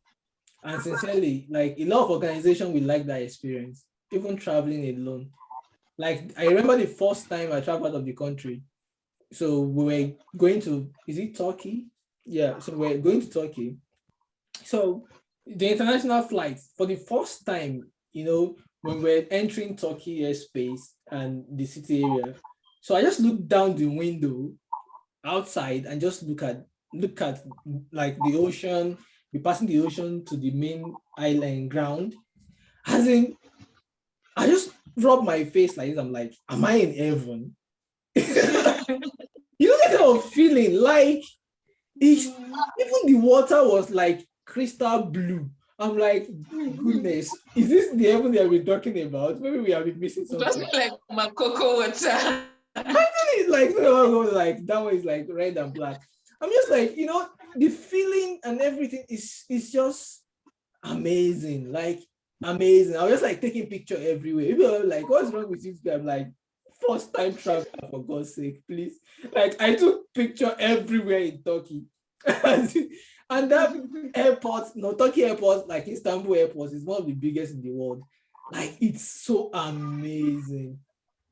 and sincerely, like a lot of organizations will like that experience, even traveling alone. Like I remember the first time I traveled out of the country. So we were going to, is it Turkey? Yeah, so we're going to Turkey. So the international flights for the first time, when we're entering Turkey airspace and the city area. So I just looked down the window outside and just look at like the ocean, be passing the ocean to the main island ground. As in, I just rub my face like this. I'm like, am I in heaven? You know that kind of feeling, like even the water was like crystal blue. I'm like, goodness, is this the heaven that we're talking about? Maybe we have been missing something. Just like Makoko water. Like that one is like red and black. I'm just like, the feeling and everything is just amazing, like amazing. I was just like taking picture everywhere. People are like, what's wrong with you? I'm like, first time traveler, for God's sake, please. Like I took picture everywhere in Turkey. And that airport, Turkey airport, like Istanbul airport, is one of the biggest in the world. Like it's so amazing.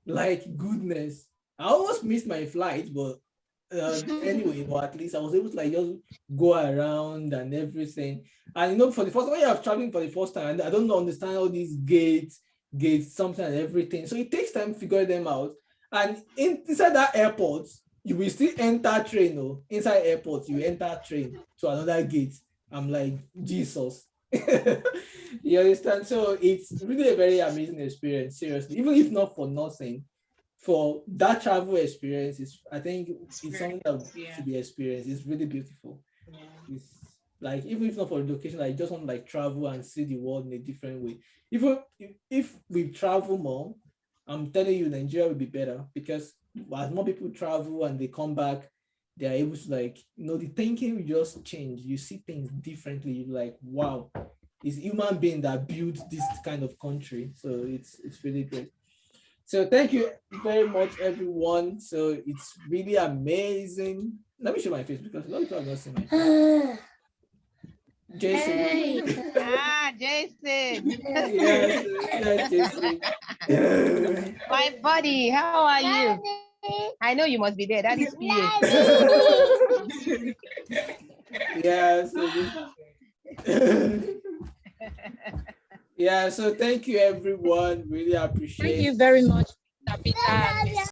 Like goodness. I almost missed my flight, but anyway, but at least I was able to like just go around and everything. And for the first time, when you're traveling for the first time, and I don't understand all these gates, something and everything. So it takes time to figure them out. And inside that airport, you will still enter train. Inside airport, you enter train to another gate. I'm like, Jesus. You understand? So it's really a very amazing experience, seriously. Even if not for nothing, for that travel experience, I think it's something that should be experienced. It's really beautiful. Yeah. It's like, even if not for education, I just want to like travel and see the world in a different way. Even if we travel more, I'm telling you, Nigeria will be better because as more people travel and they come back, they are able to like, the thinking will just change. You see things differently. You're like, wow, it's human being that built this kind of country. So it's really great. So thank you very much, everyone. So it's really amazing. Let me show my face because a lot of people have not seen my face. Jason. Hey. Jason. Yes, Jason. My buddy, how are you? I know you must be there. That is PA. Yeah. Yeah, so thank you everyone. Really appreciate it. Thank you very much, Tabitha.